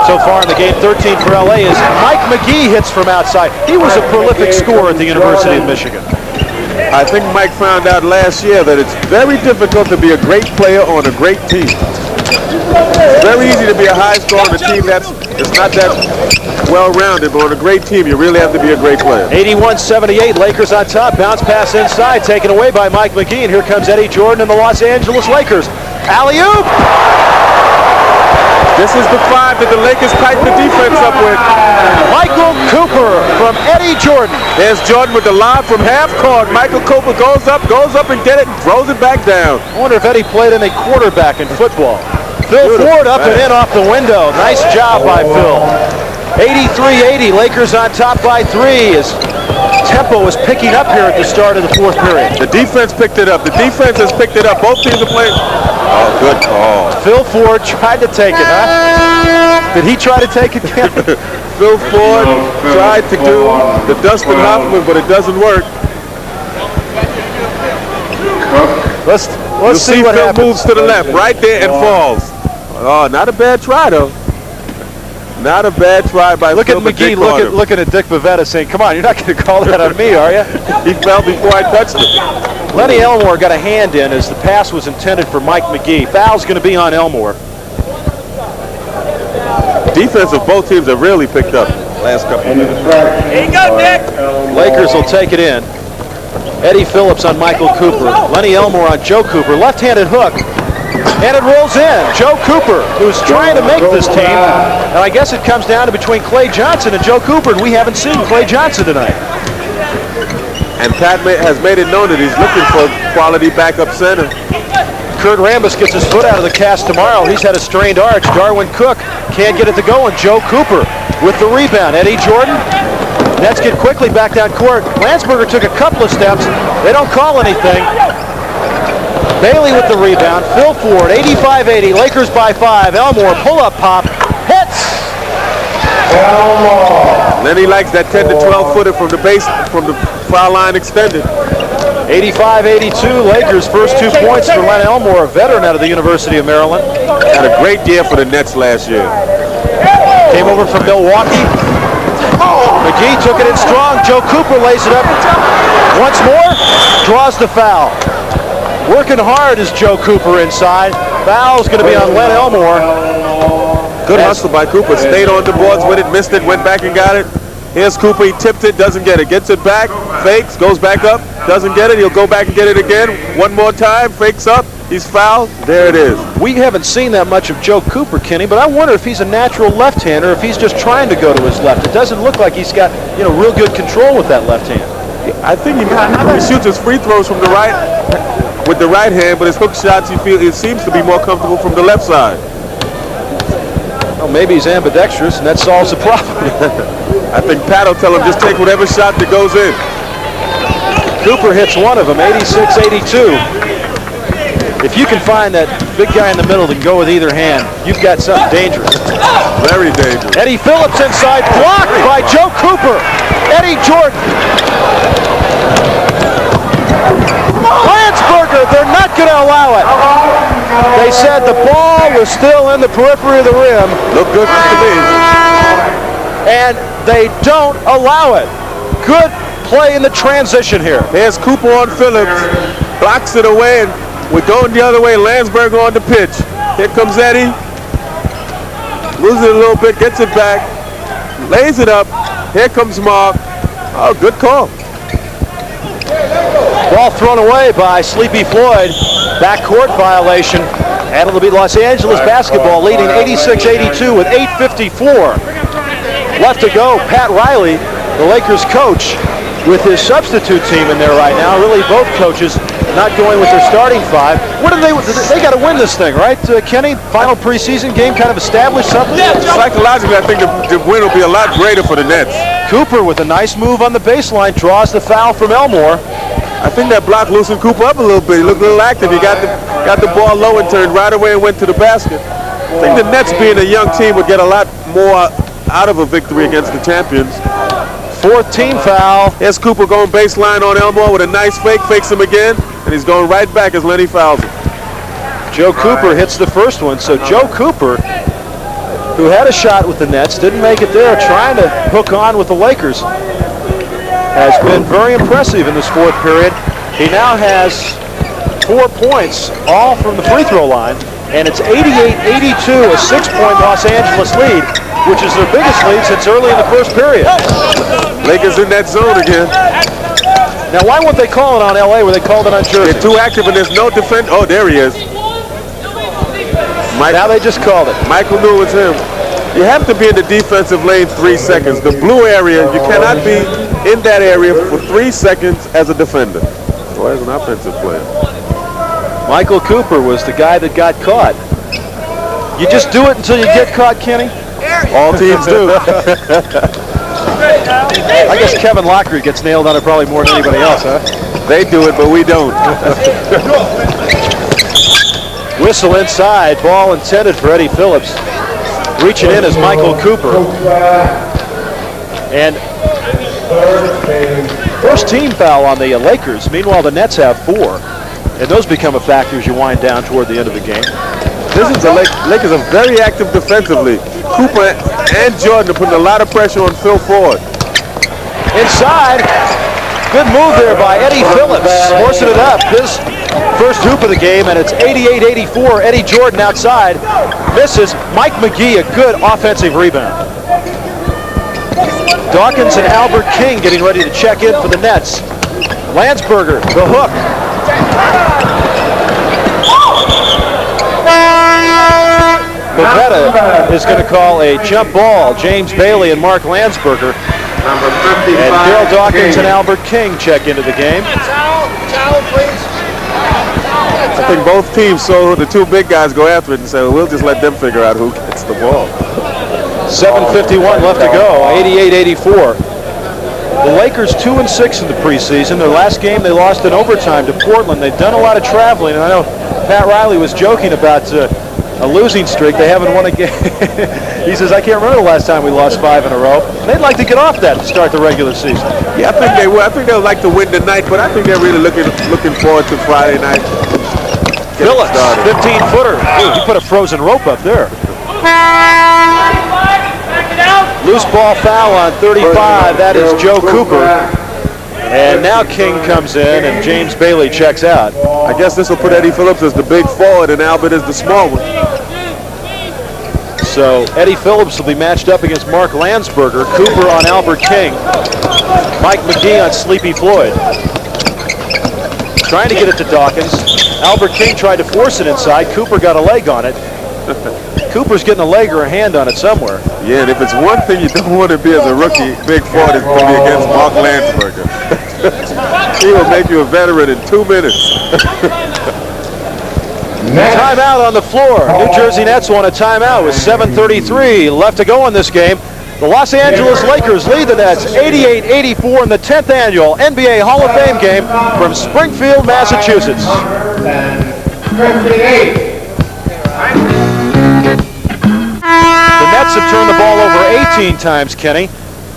S1: so far in the game. 13 for L.A. as Mike McGee hits from outside. He was a prolific scorer at the University of Michigan.
S2: I think Mike found out last year that it's very difficult to be a great player on a great team. It's very easy to be a high scorer on a team that's not that well-rounded, but on a great team, you really have to be a great player.
S1: 81-78, Lakers on top. Bounce pass inside, taken away by Mike McGee, and here comes Eddie Jordan and the Los Angeles Lakers. Alley-oop!
S2: This is the 5 that the Lakers tighten the defense up with.
S1: Michael Cooper from Eddie Jordan.
S2: There's Jordan with the lob from half court. Michael Cooper goes up and get it, and throws it back down.
S1: I wonder if Eddie played any quarterback in football. Phil Ford up and in off the window. Nice job by Phil. 83-80, Lakers on top by 3 as tempo is picking up here at the start of the fourth period.
S2: The defense picked it up. The defense has picked it up. Both teams are playing. Oh, good call.
S1: Phil Ford tried to take it, huh? Did he try to take it, Ken?
S2: Phil Ford tried to do the Dustin Hoffman, but it doesn't work.
S1: Let's see what
S2: Phil
S1: happens.
S2: Moves to the left, right there, and falls. Oh, not a bad try, though. Not a bad try by
S1: Look
S2: Phil.
S1: at McGee looking at Dick Bavetta saying, come on, you're not going to call that on me, are you?
S2: He fell before I touched it.
S1: Lenny Elmore got a hand in as the pass was intended for Mike McGee. Foul's going to be on Elmore.
S2: Defense of both teams have really picked up last couple of minutes.
S4: Here you go, Nick.
S1: Lakers will take it in. Eddie Phillips on Michael Cooper. Lenny Elmore on Joe Cooper. Left-handed hook. And it rolls in. Joe Cooper, who's trying to make this team. And I guess it comes down to between Clay Johnson and Joe Cooper, and we haven't seen Clay Johnson tonight.
S2: And Pat has made it known that he's looking for quality backup center.
S1: Kurt Rambis gets his foot out of the cast tomorrow. He's had a strained arch. Darwin Cook can't get it to go, and Joe Cooper with the rebound. Eddie Jordan. Nets get quickly back down court. Landsberger took a couple of steps. They don't call anything. Bailey with the rebound. Phil Ford, 85-80. Lakers by 5. Elmore, pull-up pop. Hits!
S2: Lenny likes that 10 to 12 footer from the base, from the foul line extended.
S1: 85-82. Lakers first 2 points for Len Elmore, a veteran out of the University of Maryland.
S2: Had a great year for the Nets last year.
S1: Came over from Milwaukee. McGee took it in strong. Joe Cooper lays it up once more. Draws the foul. Working hard is Joe Cooper inside. Foul's going to be on Len Elmore.
S2: Good hustle by Cooper. Stayed on the boards with it, missed it, went back and got it. Here's Cooper. He tipped it, doesn't get it. Gets it back, fakes, goes back up, doesn't get it. He'll go back and get it again. One more time, fakes up. He's fouled. There it is.
S1: We haven't seen that much of Joe Cooper, Kenny, but I wonder if he's a natural left-hander, if he's just trying to go to his left. It doesn't look like he's got, real good control with that left hand.
S2: I think he shoots his free throws from the right, with the right hand, but his hook shots, it seems to be more comfortable from the left side.
S1: Well, maybe he's ambidextrous, and that solves the problem.
S2: I think Pat will tell him just take whatever shot that goes in.
S1: Cooper hits one of them, 86-82. If you can find that big guy in the middle that can go with either hand, you've got something dangerous.
S2: Very dangerous.
S1: Eddie Phillips inside, blocked by Joe Cooper. Eddie Jordan. Landsberger, they're not going to allow it. They They said the ball was still in the periphery of the rim.
S2: Look good to me.
S1: And they don't allow it. Good play in the transition here.
S2: Here's Cooper on Phillips. Blocks it away, and we're going the other way. Landsberger on the pitch. Here comes Eddie. Loses it a little bit, gets it back. Lays it up. Here comes Mark. Oh, good call.
S1: Ball thrown away by Sleepy Floyd. Backcourt violation. And it'll be Los Angeles basketball leading 86-82 with 8:54 left to go. Pat Riley, the Lakers coach, with his substitute team in there right now. Really, both coaches not going with their starting five. What do they got to win this thing, right, Kenny? Final preseason game kind of established something?
S2: Psychologically, I think the win will be a lot greater for the Nets.
S1: Cooper with a nice move on the baseline draws the foul from Elmore.
S2: I think that block loosened Cooper up a little bit. He looked a little active. He got the ball low and turned right away and went to the basket. I think the Nets, being a young team, would get a lot more out of a victory against the champions.
S1: Fourth team foul.
S2: Here's Cooper going baseline on Elmore with a nice fake. Fakes him again, and he's going right back as Lenny fouls him.
S1: Joe Cooper hits the first one. So Joe Cooper, who had a shot with the Nets, didn't make it there, trying to hook on with the Lakers, has been very impressive in this fourth period. He now has 4 points, all from the free throw line, and it's 88-82, a 6-point Los Angeles lead, which is their biggest lead since early in the first period.
S2: Lakers in that zone again.
S1: Now, why weren't they calling on LA where they called it on Jersey?
S2: They're too active, and there's no defense. Oh, there he is.
S1: Now they just called it.
S2: Michael knew it was him. You have to be in the defensive lane 3 seconds. The blue area, you cannot be in that area for 3 seconds as a defender. Or as an offensive player.
S1: Michael Cooper was the guy that got caught. You just do it until you get caught, Kenny?
S2: All teams do.
S1: I guess Kevin Lockery gets nailed on it probably more than anybody else, huh?
S2: They do it, but we don't.
S1: Whistle inside, ball intended for Eddie Phillips. Reaching in is Michael Cooper. And first team foul on the Lakers. Meanwhile, the Nets have 4. And those become a factor as you wind down toward the end of the game.
S2: This is the Lakers are very active defensively. Cooper and Jordan are putting a lot of pressure on Phil Ford.
S1: Inside, good move there by Eddie Phillips, forcing it up. His first hoop of the game, and it's 88-84. Eddie Jordan outside, misses. Mike McGee, a good offensive rebound. Dawkins and Albert King getting ready to check in for the Nets. Landsberger, the hook. Bavetta is going to call a jump ball. James Bailey and Mark Landsberger. And Darryl Dawkins and Albert King check into the game.
S2: I think both teams saw the 2 big guys go after it and say, well, we'll just let them figure out who gets the ball.
S1: 7:51 left to go, 88-84. The Lakers 2-6 in the preseason. Their last game they lost in overtime to Portland. They've done a lot of traveling, and I know Pat Riley was joking about a losing streak. They haven't won a game. He says, I can't remember the last time we lost 5 in a row. They'd like to get off that to start the regular season.
S2: Yeah, I think they will. I think they'll like to win tonight, but I think they're really looking forward to Friday night.
S1: Phillips, 15-footer. He put a frozen rope up there. Loose ball foul on 35. That is Joe Cooper. And now King comes in and James Bailey checks out.
S2: I guess this will put Eddie Phillips as the big forward and Albert as the small one.
S1: So Eddie Phillips will be matched up against Mark Landsberger. Cooper on Albert King. Mike McGee on Sleepy Floyd. Trying to get it to Dawkins. Albert King tried to force it inside. Cooper got a leg on it. Cooper's getting a leg or a hand on it somewhere.
S2: Yeah, and if it's one thing you don't want to be as a rookie, big forward, is to be against Mark Landsberger. He will make you a veteran in 2 minutes.
S1: Timeout on the floor. New Jersey Nets want a timeout with 7:33 left to go in this game. The Los Angeles Lakers lead the Nets 88-84 in the 10th annual NBA Hall of Fame game from Springfield, Massachusetts. The Nets have turned the ball over 18 times, Kenny.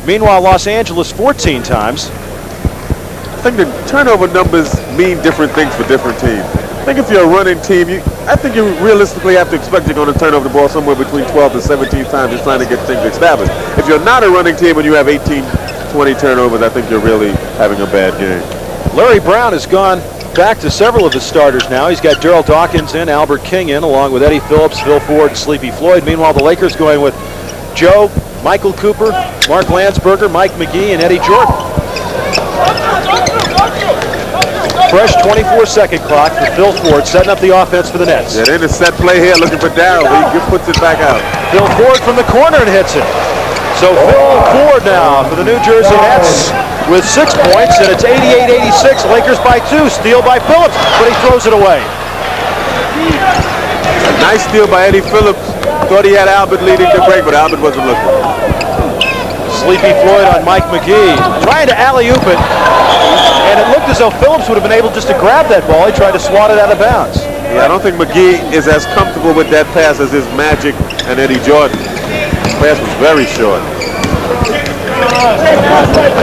S1: Meanwhile, Los Angeles 14 times.
S2: I think the turnover numbers mean different things for different teams. I think if you're a running team, I think you realistically have to expect you're going to turn over the ball somewhere between 12 to 17 times just trying to get things established. If you're not a running team and you have 18, 20 turnovers, I think you're really having a bad game.
S1: Larry Brown has gone back to several of his starters now. He's got Darryl Dawkins in, Albert King in, along with Eddie Phillips, Phil Ford, and Sleepy Floyd. Meanwhile, the Lakers going with Joe, Michael Cooper, Mark Landsberger, Mike McGee, and Eddie Jordan. Fresh 24-second clock for Phil Ford, setting up the offense for the Nets.
S2: Yeah, they're in a set play here looking for Darryl. He puts it back out.
S1: Phil Ford from the corner and hits it. So Phil Ford now for the New Jersey Nets with 6 points, and it's 88-86. Lakers by 2. Steal by Phillips, but he throws it away.
S2: A nice steal by Eddie Phillips. Thought he had Albert leading the break, but Albert wasn't looking.
S1: Sleepy Floyd on Mike McGee, trying to alley-oop it, and it looked as though Phillips would have been able just to grab that ball. He tried to swat it out of bounds.
S2: Yeah, I don't think McGee is as comfortable with that pass as is Magic and Eddie Jordan. The pass was very short.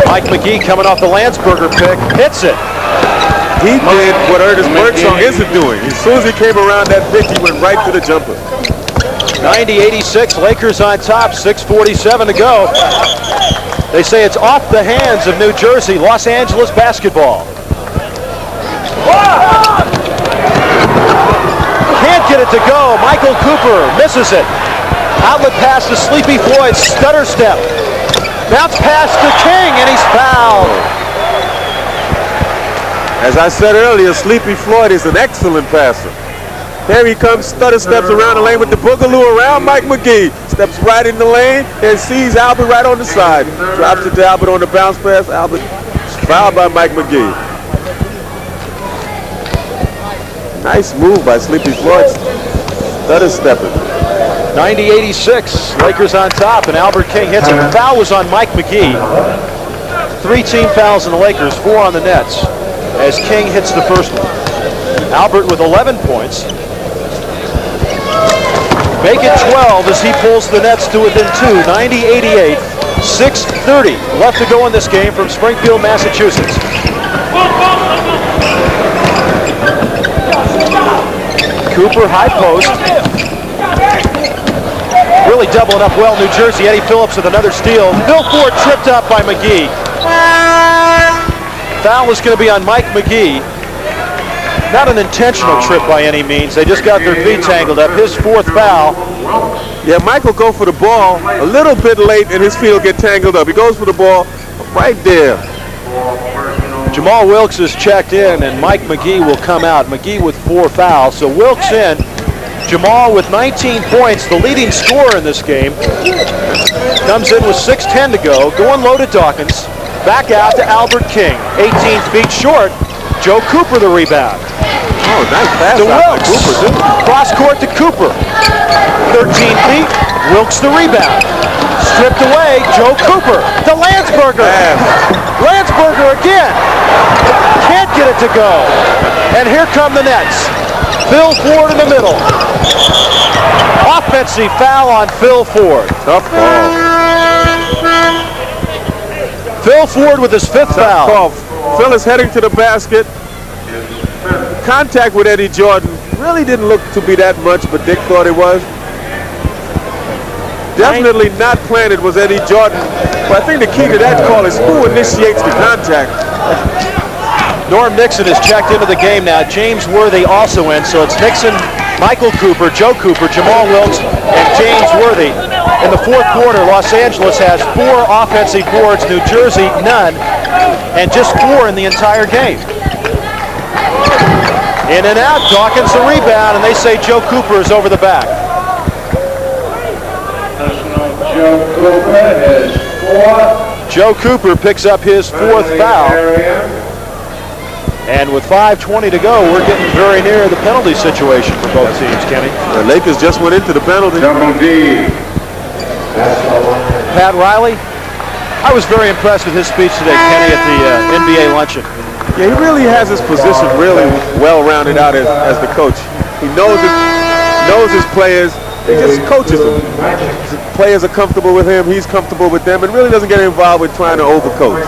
S1: Mike McGee coming off the Landsberger pick, hits it.
S2: He did what Birdsong isn't doing. As soon as he came around that pick, he went right to the jumper.
S1: 90-86, Lakers on top, 6:47 to go. They say it's off the hands of New Jersey, Los Angeles basketball. Can't get it to go. Michael Cooper misses it. Outlet pass to Sleepy Floyd, stutter step. Bounce pass to King, and he's fouled.
S2: As I said earlier, Sleepy Floyd is an excellent passer. Here he comes, stutter steps around the lane with the boogaloo around Mike McGee. Steps right in the lane and sees Albert right on the side. Drops it to Albert on the bounce pass. Albert fouled by Mike McGee. Nice move by Sleepy Floyd. Stutter stepping.
S1: 90-86, Lakers on top, and Albert King hits it. The foul was on Mike McGee. 3 team fouls in the Lakers, 4 on the Nets, as King hits the first one. Albert with 11 points. Make it 12 as he pulls the Nets to within 2, 90-88, 6:30 left to go in this game from Springfield, Massachusetts. Cooper, high post. Really doubling up well, New Jersey. Eddie Phillips with another steal. Phil Ford tripped up by McGee. Foul is going to be on Mike McGee. Not an intentional trip by any means. They just got their feet tangled up. His 4th foul.
S2: Yeah, Mike will go for the ball a little bit late and his feet will get tangled up. He goes for the ball right there.
S1: Jamaal Wilkes is checked in and Mike McGee will come out. McGee with 4 fouls. So Wilkes in. Jamaal with 19 points, the leading scorer in this game. Comes in with 6:10 to go. Going low to Dawkins. Back out to Albert King. 18 feet short. Joe Cooper the rebound.
S2: Oh, nice pass
S1: to
S2: out
S1: Wilkes.
S2: by Cooper, too.
S1: Cross court to Cooper. 13 feet. Wilkes the rebound. Stripped away. Joe Cooper to Landsberger. Landsberger again. Can't get it to go. And here come the Nets. Phil Ford in the middle. Offensive foul on Phil Ford.
S2: Tough call.
S1: Phil Ford with his 5th foul.
S2: Call. Phil is heading to the basket. Contact with Eddie Jordan really didn't look to be that much, but Dick thought it was. Definitely not planted was Eddie Jordan. But I think the key to that call is who initiates the contact.
S1: Norm Nixon is checked into the game now. James Worthy also in, so it's Nixon, Michael Cooper, Joe Cooper, Jamaal Wilkes, and James Worthy. In the 4th quarter, Los Angeles has 4 offensive boards, New Jersey none, and just 4 in the entire game. In and out, Dawkins the rebound, and they say Joe Cooper is over the back. Joe Cooper picks up his 4th foul. And with 5:20 to go, we're getting very near the penalty situation for both teams, Kenny.
S2: The Lakers just went into the penalty.
S3: Double D.
S1: Pat Riley, I was very impressed with his speech today, Kenny, at the NBA luncheon.
S2: Yeah, he really has his position really well rounded out as the coach. He knows his players. He just coaches them. His players are comfortable with him. He's comfortable with them, and really doesn't get involved with trying to overcoach.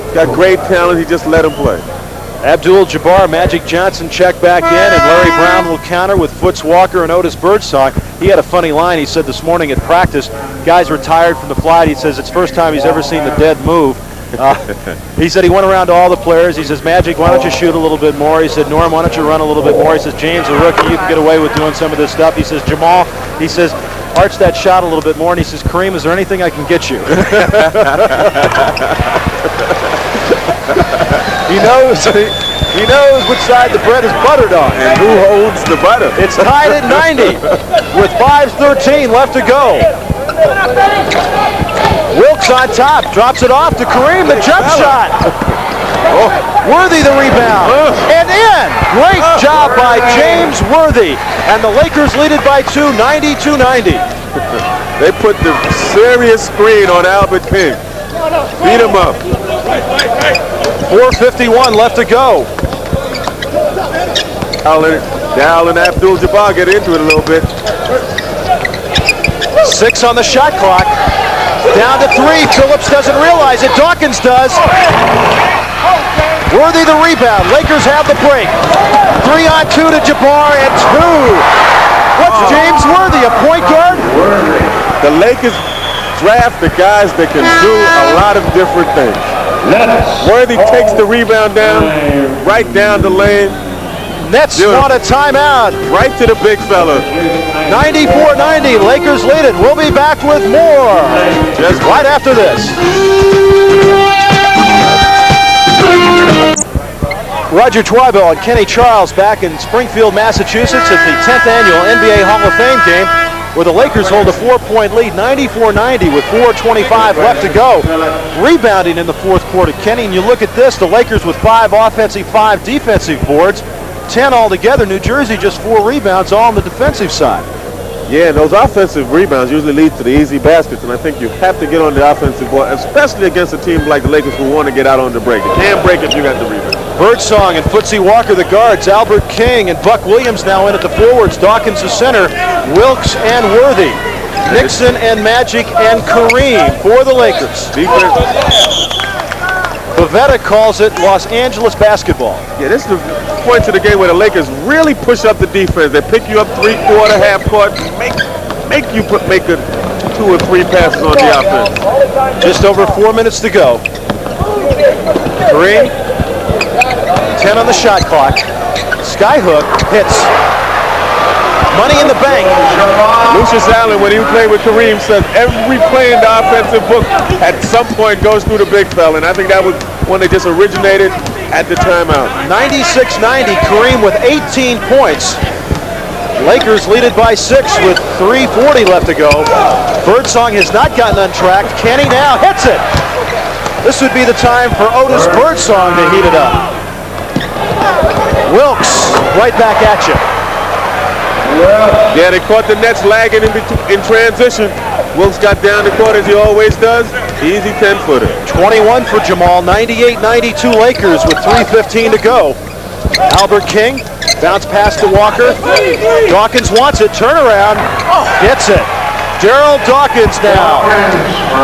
S2: He's got great talent. He just let him play.
S1: Abdul-Jabbar, Magic Johnson check back in, and Larry Brown will counter with Foots Walker and Otis Birdsong. He had a funny line. He said this morning at practice, guys were tired from the flight. He says it's the first time he's ever seen the dead move. He said he went around to all the players. He says, Magic, why don't you shoot a little bit more? He said, Norm, why don't you run a little bit more? He says, James, a rookie, you can get away with doing some of this stuff. He says, Jamaal, he says, arch that shot a little bit more. And he says, Kareem, is there anything I can get you? He knows which side the bread is buttered on.
S2: And who holds the butter?
S1: It's tied at 90 with 5:13 left to go. Wilkes on top, drops it off to Kareem, the jump shot. Worthy the rebound, and in. Great job by James Worthy, and the Lakers lead it by 2, 92-90.
S2: They put the serious screen on Albert King. Beat him up.
S1: 4:51 left to go.
S2: Darryl and Abdul-Jabbar get into it a little bit.
S1: 6 on the shot clock. Down to 3. Phillips doesn't realize it. Dawkins does. Worthy the rebound. Lakers have the break. 3 on 2 to Jabbar and 2. What's James Worthy, a point guard?
S2: The Lakers draft the guys that can do a lot of different things. Worthy takes the rebound down, right down the lane.
S1: Nets want a timeout.
S2: Right to the big fella.
S1: 94-90, Lakers lead it. We'll be back with more just right after this. Roger Twibell and Kenny Charles back in Springfield, Massachusetts at the 10th annual NBA Hall of Fame game, where the Lakers hold a 4-point lead, 94-90 with 4:25 left to go. Rebounding in the fourth quarter, Kenny, and you look at this, the Lakers with 5 offensive, 5 defensive boards, 10 altogether. New Jersey just 4 rebounds, all on the defensive side.
S2: Yeah, those offensive rebounds usually lead to the easy baskets, and I think you have to get on the offensive board, especially against a team like the Lakers who want to get out on the break. You can't break if you got the rebound.
S1: Birdsong and Footsy Walker the guards, Albert King and Buck Williams now in at the forwards, Dawkins the center, Wilkes and Worthy, Nixon and Magic and Kareem for the Lakers. Pavetta calls it Los Angeles basketball.
S2: Yeah, this is the point to the game where the Lakers really push up the defense. They pick you up 3/4, half court, make you make a 2 or 3 passes on the offense.
S1: Just over 4 minutes to go. Kareem, 10 on the shot clock. Skyhook hits. Money in the bank.
S2: Lucius Allen, when he played with Kareem, says every play in the offensive book at some point goes through the big fella, and I think that was when they just originated at the timeout.
S1: 96-90, Kareem with 18 points. Lakers lead it by 6 with 3:40 left to go. Birdsong has not gotten untracked. Kenny now hits it. This would be the time for Otis Birdsong to heat it up. Wilkes right back at you.
S2: Yeah, they caught the Nets lagging in transition. Wilkes got down the court as he always does. Easy 10-footer.
S1: 21 for Jamaal, 98-92 Lakers with 3:15 to go. Albert King, bounce pass to Walker. Dawkins wants it, turnaround, gets it. Darryl Dawkins now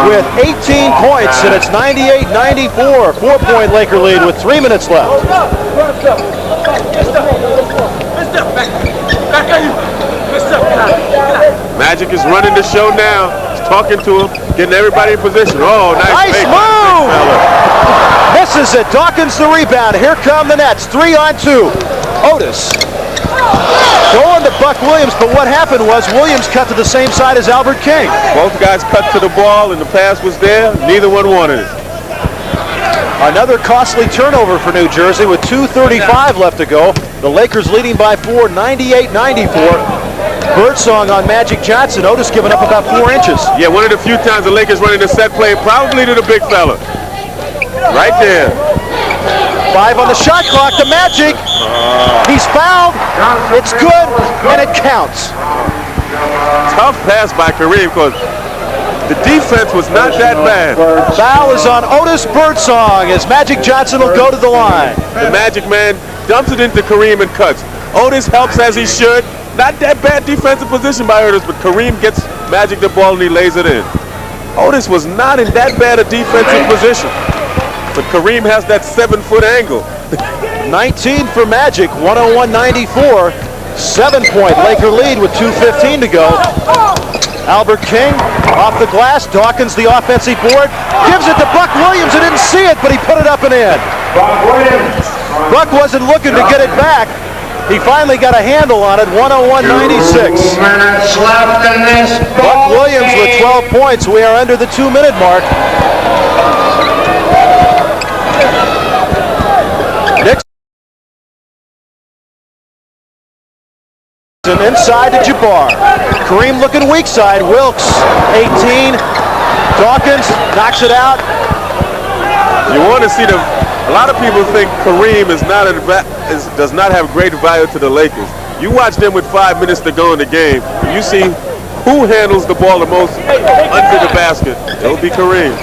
S1: with 18 points, and it's 98-94. 4-point Laker lead with 3 minutes left.
S2: Magic is running the show now. He's talking to him, getting everybody in position. Oh, nice
S1: move! Misses it. Dawkins the rebound. Here come the Nets. 3 on 2. Otis going to Buck Williams, but what happened was Williams cut to the same side as Albert King.
S2: Both guys cut to the ball, and the pass was there. Neither one wanted it.
S1: Another costly turnover for New Jersey with 2:35 left to go. The Lakers leading by 4, 98-94. Birdsong on Magic Johnson. Otis giving up about 4 inches.
S2: Yeah, one of the few times the Lakers running the set play, probably to the big fella. Right there.
S1: 5 on the shot clock. The Magic. He's fouled. It's good, and it counts.
S2: Tough pass by Kareem because the defense was not that bad.
S1: Foul is on Otis Birdsong as Magic Johnson will go to the line.
S2: The Magic man dumps it into Kareem and cuts. Otis helps as he should. Not that bad defensive position by Otis, but Kareem gets Magic the ball and he lays it in. Otis was not in that bad a defensive position, but Kareem has that 7-foot angle.
S1: 19 for Magic, 101-94. 7-point Laker lead with 2:15 to go. Albert King off the glass. Dawkins, the offensive board, gives it to Buck Williams. I didn't see it, but he put it up and in. Buck wasn't looking to get it back. He finally got a handle on it, 101-96.
S3: 2 minutes left in this
S1: Buck
S3: ball
S1: Williams with
S3: game.
S1: 12 points. We are under the 2-minute mark. Nixon inside to Jabbar. Kareem looking weak side. Wilkes, 18. Dawkins knocks it out.
S2: You want to see the. A lot of people think Kareem does not have great value to the Lakers. You watch them with 5 minutes to go in the game, and you see who handles the ball the most under the basket. It'll be Kareem.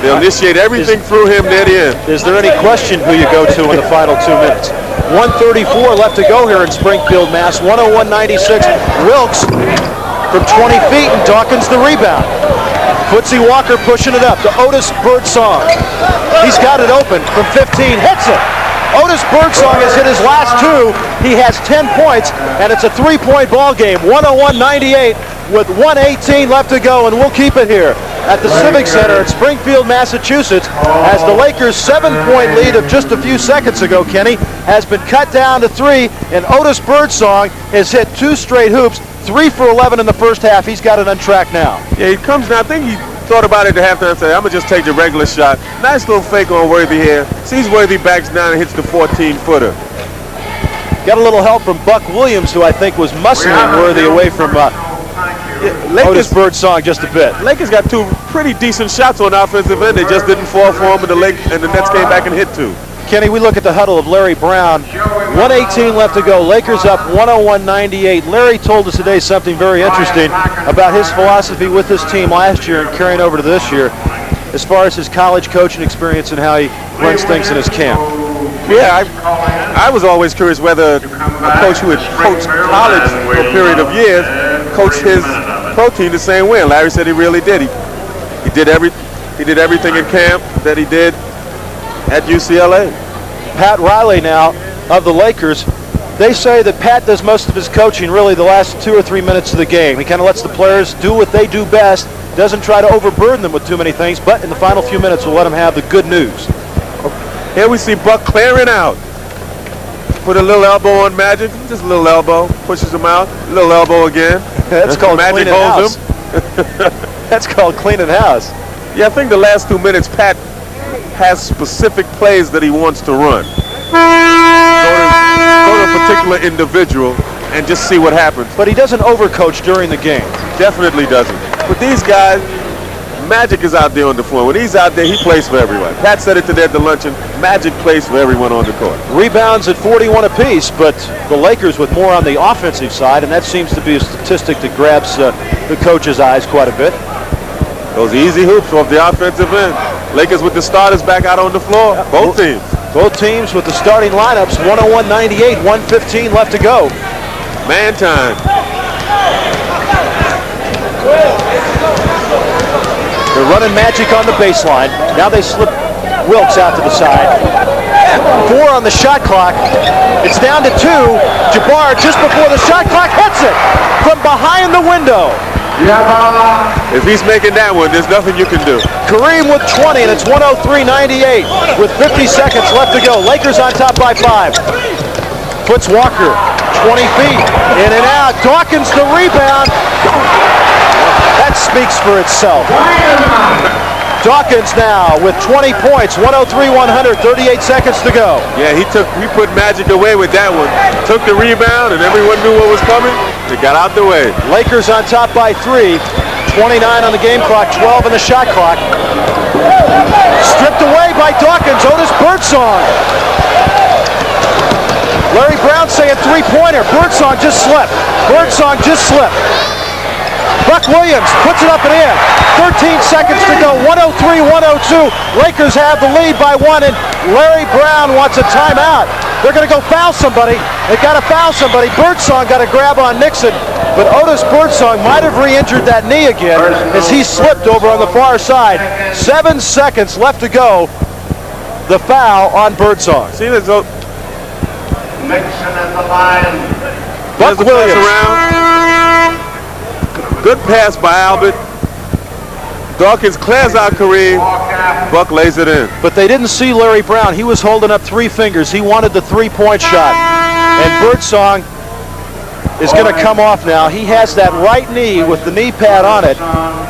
S2: They'll initiate everything through him near the end.
S1: Is there any question who you go to in the final 2 minutes? 1:34 left to go here in Springfield, Mass. 101-96. Wilkes from 20 feet, and Dawkins the rebound. Footsie Walker pushing it up to Otis Birdsong. He's got it open from 15, hits it. Otis Birdsong has hit his last 2. He has 10 points, and it's a 3-point ball game. 101-98 with 1:18 left to go, and we'll keep it here at the Civic Center in Springfield, Massachusetts, as the Lakers' 7-point lead of just a few seconds ago, Kenny, has been cut down to 3, and Otis Birdsong has hit 2 straight hoops, 3 for 11 in the first half. He's got it on track now.
S2: Yeah, he comes down. I think he thought about it at halftime and said, I'm going to just take the regular shot. Nice little fake on Worthy here. Sees Worthy backs down and hits the 14-footer.
S1: Got a little help from Buck Williams, who I think was muscling Worthy away from Otis Birdsong just a bit.
S2: Lakers got 2 pretty decent shots on the offensive end. They just didn't fall for him, and the Nets came back and hit 2.
S1: Kenny, we look at the huddle of Larry Brown. 1:18 left to go. Lakers up 101-98. Larry told us today something very interesting about his philosophy with his team last year and carrying over to this year, as far as his college coaching experience and how he runs things in his camp.
S2: Yeah, I was always curious whether a coach who had coached college for a period of years coached his pro team the same way. And Larry said he really did. He did everything in camp that he did at UCLA.
S1: Pat Riley now of the Lakers. They say that Pat does most of his coaching really the last 2 or 3 minutes of the game. He kind of lets the players do what they do best, doesn't try to overburden them with too many things, but in the final few minutes we'll let them have the good news.
S2: Here we see Buck clearing out. Put a little elbow on Magic, just a little elbow, pushes him out, a little elbow again.
S1: That's called
S2: Magic
S1: cleaning
S2: holds
S1: house.
S2: him.
S1: That's called cleaning house.
S2: Yeah, I think the last 2 minutes Pat has specific plays that he wants to run. Go to a particular individual and just see what happens.
S1: But he doesn't overcoach during the game.
S2: Definitely doesn't. But these guys, Magic is out there on the floor. When he's out there, he plays for everyone. Pat said it today at the luncheon, Magic plays for everyone on the court.
S1: Rebounds at 41 apiece, but the Lakers with more on the offensive side, and that seems to be a statistic that grabs the coach's eyes quite a bit.
S2: Those easy hoops off the offensive end. Lakers with the starters back out on the floor. Both teams.
S1: Both teams with the starting lineups, 101-98, 1:15 left to go.
S2: Man time.
S1: They're running Magic on the baseline. Now they slip Wilkes out to the side. 4 on the shot clock. It's down to 2. Jabbar just before the shot clock hits it from behind the window.
S2: If he's making that one, there's nothing you can do.
S1: Kareem with 20, and it's 103-98 with 50 seconds left to go. Lakers on top by 5. Puts Walker 20 feet in and out. Dawkins the rebound. That speaks for itself. Dawkins now with 20 points, 103-100, 38 seconds to go.
S2: Yeah, he put Magic away with that one. Took the rebound, and everyone knew what was coming. They got out the way.
S1: Lakers on top by 3. 29 on the game clock, 12 on the shot clock. Stripped away by Dawkins. Otis Birdsong. Larry Brown saying 3-pointer. Birdsong just slipped. Birdsong just slipped. Buck Williams puts it up and in. 13 seconds to go. 103-102. Lakers have the lead by 1, and Larry Brown wants a timeout. They're going to go foul somebody. They've got to foul somebody. Birdsong got a grab on Nixon, but Otis Birdsong might have re-injured that knee again as he slipped over on the far side. 7 seconds left to go. The foul on Birdsong.
S2: See,
S3: Nixon at the line.
S1: Buck
S2: There's the pass
S1: Williams.
S2: around. Good pass by Albert. Dawkins clears out Kareem. Buck lays it in.
S1: But they didn't see Larry Brown. He was holding up 3 fingers. He wanted the 3-point shot. And Birdsong is going to come off now. He has that right knee with the knee pad on it.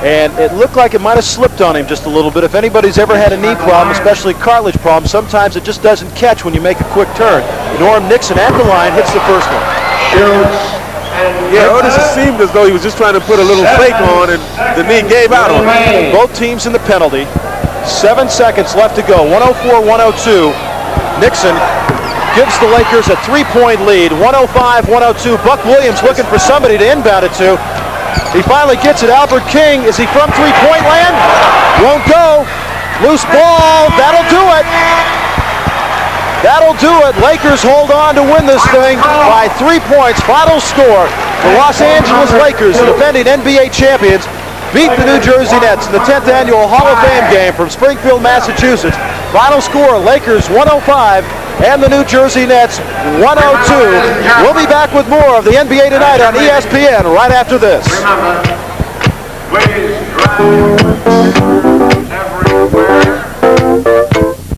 S1: And it looked like it might have slipped on him just a little bit. If anybody's ever had a knee problem, especially cartilage problem, sometimes it just doesn't catch when you make a quick turn. Norm Nixon at the line hits the first one.
S2: Yeah, Otis, it seemed as though he was just trying to put a little fake on, and the knee gave out on him.
S1: Both teams in the penalty. 7 seconds left to go. 104-102. Nixon gives the Lakers a 3-point lead. 105-102. Buck Williams looking for somebody to inbound it to. He finally gets it. Albert King. Is he from 3-point land? Won't go. Loose ball. That'll do it. That'll do it. Lakers hold on to win this thing by 3 points. Final score. The Los Angeles Lakers, the defending NBA champions, beat the New Jersey Nets in the 10th annual Hall of Fame game from Springfield, Massachusetts. Final score, Lakers 105 and the New Jersey Nets 102. We'll be back with more of the NBA tonight on ESPN right after this.
S3: Remember, please drive everywhere.